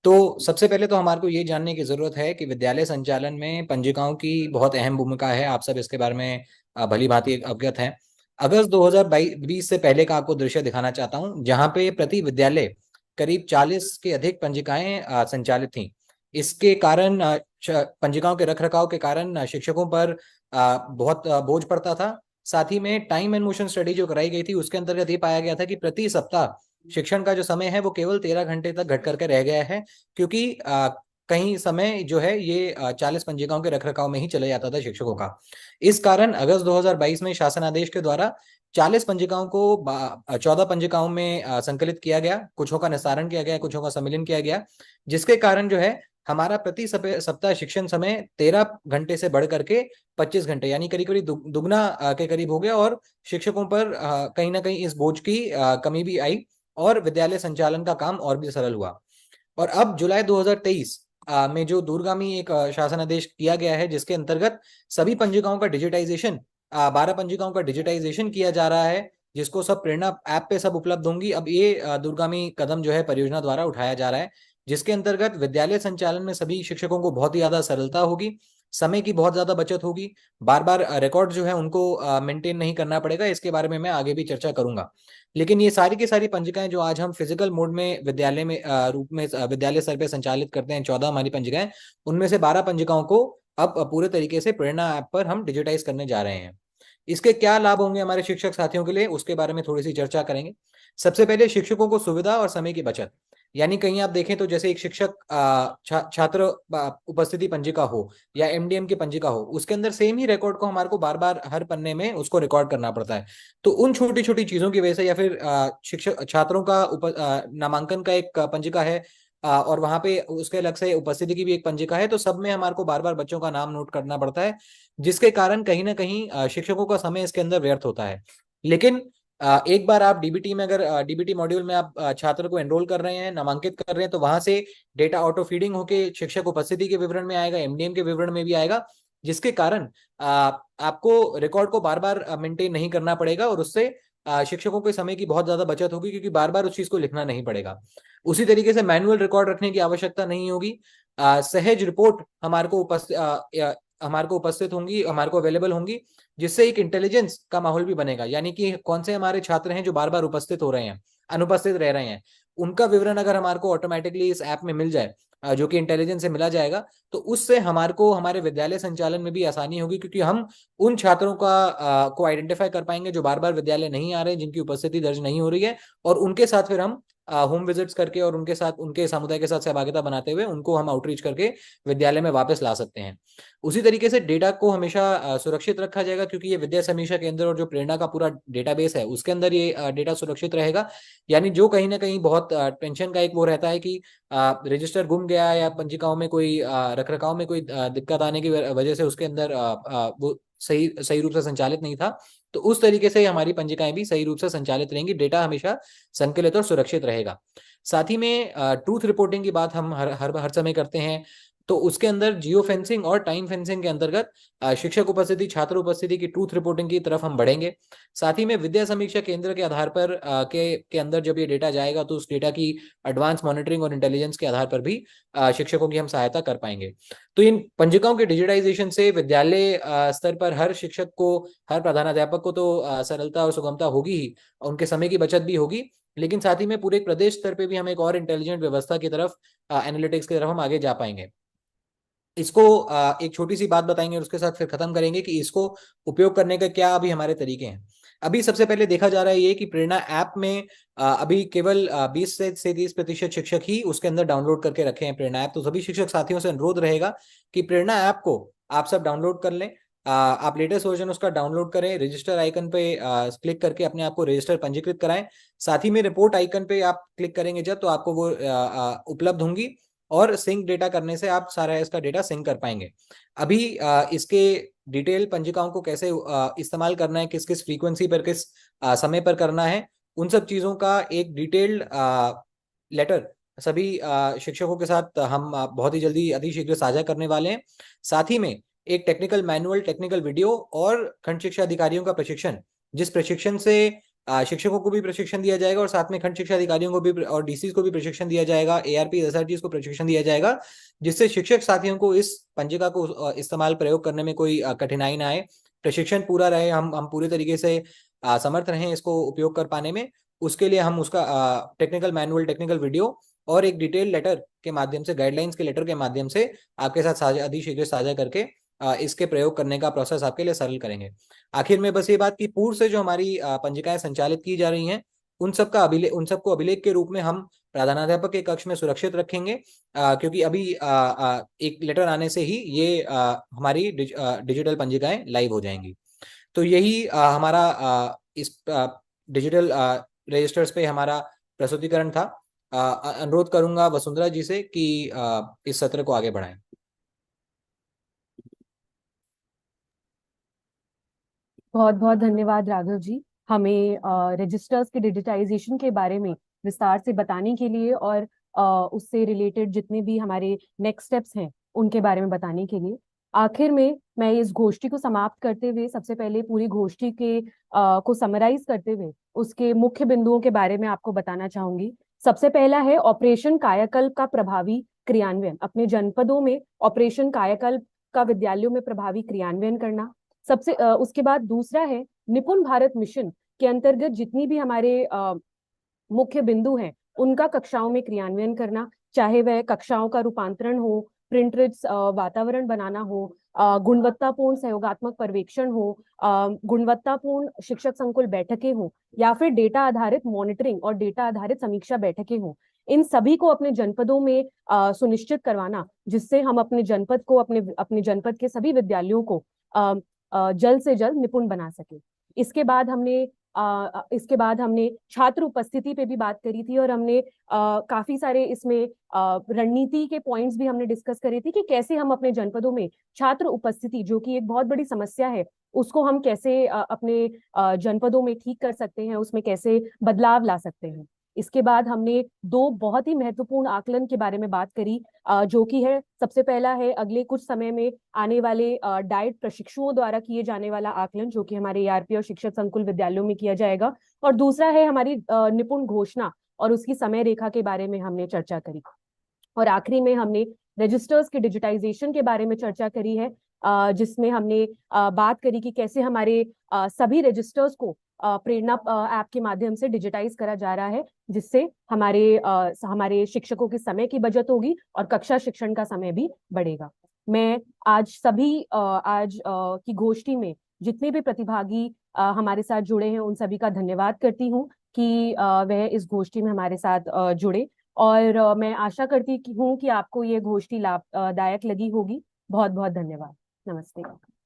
तो सबसे पहले तो हमारे को ये जानने की जरूरत है कि विद्यालय संचालन में पंजिकाओं की बहुत अहम भूमिका है। आप सब इसके बारे में भली भांति अवगत हैं। अगस्त 2020 से पहले का आपको दृश्य दिखाना चाहता हूं, जहां पे प्रति विद्यालय करीब 40 के अधिक पंजिकाएं संचालित थीं। इसके कारण पंजिकाओं के रखरखाव के कारण शिक्षकों पर बहुत बोझ पड़ता था। साथ ही में टाइम एंड मोशन स्टडी जो कराई गई थी, उसके अंतर्गत ये पाया गया था कि प्रति सप्ताह शिक्षण का जो समय है वो केवल 13 घंटे तक घट करके रह गया है, क्योंकि कहीं समय जो है ये 40 पंजिकाओं के रखरखाव में ही चले जाता था शिक्षकों का। इस कारण अगस्त 2022 में शासन आदेश के द्वारा 40 पंजिकाओं को 14 पंजिकाओं में संकलित किया गया। कुछों का निस्तारण किया गया, कुछों का सम्मिलन किया गया, जिसके कारण जो है हमारा प्रति सप्ताह शिक्षण समय 13 घंटे से बढ़ करके 25 घंटे यानी करीब करीब दुगना के करीब हो गया। और शिक्षकों पर कहीं ना कहीं इस बोझ की कमी भी आई और विद्यालय संचालन का काम और भी सरल हुआ। और अब जुलाई 2023 में जो दूरगामी एक शासन आदेश किया गया है, जिसके अंतर्गत सभी पंजिकाओं का डिजिटाइजेशन 12 पंजिकाओं का डिजिटाइजेशन किया जा रहा है, जिसको सब प्रेरणा ऐप पे सब उपलब्ध होंगी। अब ये दूरगामी कदम जो है परियोजना द्वारा उठाया जा रहा है, जिसके अंतर्गत विद्यालय संचालन में सभी शिक्षकों को बहुत ही ज्यादा सरलता होगी, समय की बहुत ज्यादा बचत होगी, बार बार रिकॉर्ड जो है उनको मेंटेन नहीं करना पड़ेगा। इसके बारे में मैं आगे भी चर्चा करूंगा। लेकिन ये सारी की सारी पंजिकाएं जो आज हम फिजिकल मोड में विद्यालय में रूप में विद्यालय स्तर पे संचालित करते हैं, 14 हमारी पंजिकाएं, उनमें से 12 पंजिकाओं को अब पूरे तरीके से प्रेरणा ऐप पर हम डिजिटाइज करने जा रहे हैं। इसके क्या लाभ होंगे हमारे शिक्षक साथियों के लिए, उसके बारे में थोड़ी सी चर्चा करेंगे। सबसे पहले शिक्षकों को सुविधा और समय की बचत। यानी कहीं आप देखें तो जैसे एक शिक्षक छात्र उपस्थिति पंजिका हो या एमडीएम की पंजिका हो, उसके अंदर सेम ही रिकॉर्ड को हमारे को बार बार हर पन्ने में उसको रिकॉर्ड करना पड़ता है। तो उन छोटी छोटी चीजों की वजह से, या फिर शिक्षक छात्रों का नामांकन का एक पंजिका है और वहां पे उसके अलग से उपस्थिति की भी एक पंजिका है, तो सब में हमारे को बार बार बच्चों का नाम नोट करना पड़ता है, जिसके कारण कहीं ना कहीं शिक्षकों का समय इसके अंदर व्यर्थ होता है। लेकिन एक बार आप डीबीटी में, अगर डीबीटी मॉड्यूल में आप छात्र को एनरोल कर रहे हैं, नामांकित कर रहे हैं, तो वहां से डेटा ऑटो फीडिंग होके शिक्षक उपस्थिति के विवरण में आएगा, एमडीएम के विवरण में भी आएगा, जिसके कारण आपको रिकॉर्ड को बार बार मेंटेन नहीं करना पड़ेगा और उससे शिक्षकों के समय की बहुत ज्यादा बचत होगी, क्योंकि बार बार उस चीज को लिखना नहीं पड़ेगा। उसी तरीके से मैनुअल रिकॉर्ड रखने की आवश्यकता नहीं होगी। सहज रिपोर्ट हमारे को उपस्थित होंगी, हमारे को अवेलेबल होंगी, जिससे एक इंटेलिजेंस का माहौल भी बनेगा। यानी कि कौन से हमारे छात्र हैं जो बार बार उपस्थित हो रहे हैं, अनुपस्थित रह रहे हैं, उनका विवरण अगर हमारे को ऑटोमेटिकली इस ऐप में मिल जाए, जो कि इंटेलिजेंस से मिला जाएगा, तो उससे हमारे को हमारे विद्यालय संचालन में भी आसानी होगी, क्योंकि हम उन छात्रों को आइडेंटिफाई कर पाएंगे जो बार बार विद्यालय नहीं आ रहे, जिनकी उपस्थिति दर्ज नहीं हो रही है, और उनके साथ फिर हम होम विजिट्स करके और उनके साथ, उनके समुदाय के साथ सहभागिता बनाते हुए उनको हम आउटरीच करके विद्यालय में वापस ला सकते हैं। उसी तरीके से डेटा को हमेशा सुरक्षित रखा जाएगा, क्योंकि ये विद्या समीक्षा केंद्र और जो प्रेरणा का पूरा डेटाबेस है, उसके अंदर ये डेटा सुरक्षित रहेगा। यानी जो कहीं ना कहीं बहुत टेंशन का एक वो रहता है कि रजिस्टर गुम गया या पंजिकाओं में कोई रखरखाव में कोई दिक्कत आने की वजह से उसके अंदर वो सही रूप से संचालित नहीं था, तो उस तरीके से हमारी पंजिकाएं भी सही रूप से संचालित रहेंगी। डेटा हमेशा संकलित और सुरक्षित रहेगा। साथ ही में ट्रूथ रिपोर्टिंग की बात हम हर समय करते हैं, तो उसके अंदर जियो फेंसिंग और टाइम फेंसिंग के अंतर्गत शिक्षक उपस्थिति, छात्र उपस्थिति की ट्रूथ रिपोर्टिंग की तरफ हम बढ़ेंगे। साथ ही में विद्या समीक्षा केंद्र के आधार पर के अंदर जब ये डेटा जाएगा, तो उस डेटा की एडवांस मॉनिटरिंग और इंटेलिजेंस के आधार पर भी शिक्षकों की हम सहायता कर पाएंगे। तो इन पंजिकाओं के डिजिटाइजेशन से विद्यालय स्तर पर हर शिक्षक को, हर प्रधानाध्यापक को तो सरलता और सुगमता होगी ही, उनके समय की बचत भी होगी, लेकिन साथ ही में पूरे प्रदेश स्तर पे भी हम एक और इंटेलिजेंट व्यवस्था की तरफ, एनालिटिक्स की तरफ हम आगे जा पाएंगे। इसको एक छोटी सी बात बताएंगे और उसके साथ फिर खत्म करेंगे कि इसको उपयोग करने का क्या अभी हमारे तरीके हैं। अभी सबसे पहले देखा जा रहा है ये कि प्रेरणा ऐप में अभी केवल 20 से 30% शिक्षक ही उसके अंदर डाउनलोड करके रखे हैं प्रेरणा ऐप। तो सभी शिक्षक साथियों से अनुरोध रहेगा कि प्रेरणा ऐप को आप सब डाउनलोड कर लें। आप लेटेस्ट वर्जन उसका डाउनलोड करें, रजिस्टर आइकन पे क्लिक करके अपने आप को रजिस्टर पंजीकृत कराएं। साथ ही में रिपोर्ट आइकन पे आप क्लिक करेंगे जब, तो आपको वो उपलब्ध होंगी और सिंक डेटा करने से आप सारा इसका डेटा सिंक कर पाएंगे। अभी इसके डिटेल पंजिकाओं को कैसे इस्तेमाल करना है, किस किस फ्रीक्वेंसी पर, किस समय पर करना है, उन सब चीजों का एक डिटेल्ड लेटर सभी शिक्षकों के साथ हम बहुत ही जल्दी अति शीघ्र साझा करने वाले हैं। साथ ही में एक टेक्निकल मैनुअल, टेक्निकल वीडियो और खंड शिक्षा अधिकारियों का प्रशिक्षण, जिस प्रशिक्षण से शिक्षकों को भी प्रशिक्षण दिया जाएगा और साथ में खंड शिक्षा अधिकारियों को भी और डीसी को भी प्रशिक्षण दिया जाएगा, एआरपी एसआरटी को प्रशिक्षण दिया जाएगा, जिससे शिक्षक साथियों को इस पंजिका को इस्तेमाल प्रयोग करने में कोई कठिनाई ना आए, प्रशिक्षण पूरा रहे, हम पूरे तरीके से समर्थ रहें इसको उपयोग कर पाने में। उसके लिए हम उसका टेक्निकल मैनुअल, टेक्निकल वीडियो और एक डिटेल लेटर के माध्यम से, गाइडलाइंस के लेटर के माध्यम से आपके साथ अधिशीघ्र साझा करके इसके प्रयोग करने का प्रोसेस आपके लिए सरल करेंगे। आखिर में बस ये बात कि पूर्व से जो हमारी पंजिकाएं संचालित की जा रही हैं उन सबको अभिलेख के रूप में हम प्रधानाध्यापक के कक्ष में सुरक्षित रखेंगे, क्योंकि अभी एक लेटर आने से ही ये हमारी डिजिटल पंजिकाएं लाइव हो जाएंगी। तो यही हमारा इस डिजिटल रजिस्टर्स पे हमारा प्रस्तुतिकरण था। अनुरोध करूंगा वसुंधरा जी से कि इस सत्र को आगे बढ़ाएं। बहुत बहुत धन्यवाद राघव जी, हमें रजिस्टर्स के डिजिटाइजेशन के बारे में विस्तार से बताने के लिए और उससे रिलेटेड जितने भी हमारे नेक्स्ट स्टेप्स हैं उनके बारे में बताने के लिए। आखिर में मैं इस गोष्ठी को समाप्त करते हुए सबसे पहले पूरी गोष्ठी के को समराइज करते हुए उसके मुख्य बिंदुओं के बारे में आपको बताना चाहूंगी। सबसे पहला है ऑपरेशन कायाकल्प का प्रभावी क्रियान्वयन। अपने जनपदों में ऑपरेशन कायाकल्प का विद्यालयों में प्रभावी क्रियान्वयन करना। सबसे उसके बाद दूसरा है निपुण भारत मिशन के अंतर्गत जितनी भी हमारे मुख्य बिंदु हैं उनका कक्षाओं में क्रियान्वयन करना, चाहे वह कक्षाओं का रूपांतरण हो, प्रिंट रिच वातावरण बनाना हो, गुणवत्तापूर्ण सहयोगात्मक पर्यवेक्षण हो, गुणवत्तापूर्ण शिक्षक संकुल बैठकें हो, या फिर डेटा आधारित मॉनिटरिंग और डेटा आधारित समीक्षा बैठकें हो। इन सभी को अपने जनपदों में सुनिश्चित करवाना, जिससे हम अपने जनपद को, अपने जनपद के सभी विद्यालयों को जल्द से जल्द निपुण बना सके। इसके बाद हमने छात्र उपस्थिति पे भी बात करी थी और हमने काफी सारे इसमें रणनीति के पॉइंट्स भी हमने डिस्कस करे थे कि कैसे हम अपने जनपदों में छात्र उपस्थिति, जो कि एक बहुत बड़ी समस्या है, उसको हम कैसे अपने जनपदों में ठीक कर सकते हैं, उसमें कैसे बदलाव ला सकते हैं। इसके बाद हमने दो बहुत ही महत्वपूर्ण आकलन के बारे में बात करी, जो कि है, सबसे पहला है अगले कुछ समय में आने वाले डाइट प्रशिक्षुओं द्वारा किए जाने वाला आकलन, जो कि हमारे एआरपी और शिक्षक संकुल विद्यालयों में किया जाएगा, और दूसरा है हमारी निपुण घोषणा और उसकी समय रेखा के बारे में हमने चर्चा करी। और आखिरी में हमने रजिस्टर्स के डिजिटाइजेशन के बारे में चर्चा करी है, जिसमें हमने बात करी कि कैसे हमारे सभी रजिस्टर्स को प्रेरणा ऐप के माध्यम से डिजिटाइज करा जा रहा है, जिससे हमारे शिक्षकों के समय की बचत होगी और कक्षा शिक्षण का समय भी बढ़ेगा। मैं आज की गोष्ठी में जितने भी प्रतिभागी हमारे साथ जुड़े हैं उन सभी का धन्यवाद करती हूँ कि वह इस गोष्ठी में हमारे साथ जुड़े, और मैं आशा करती हूँ कि आपको ये गोष्ठी लाभदायक लगी होगी। बहुत बहुत धन्यवाद। नमस्ते।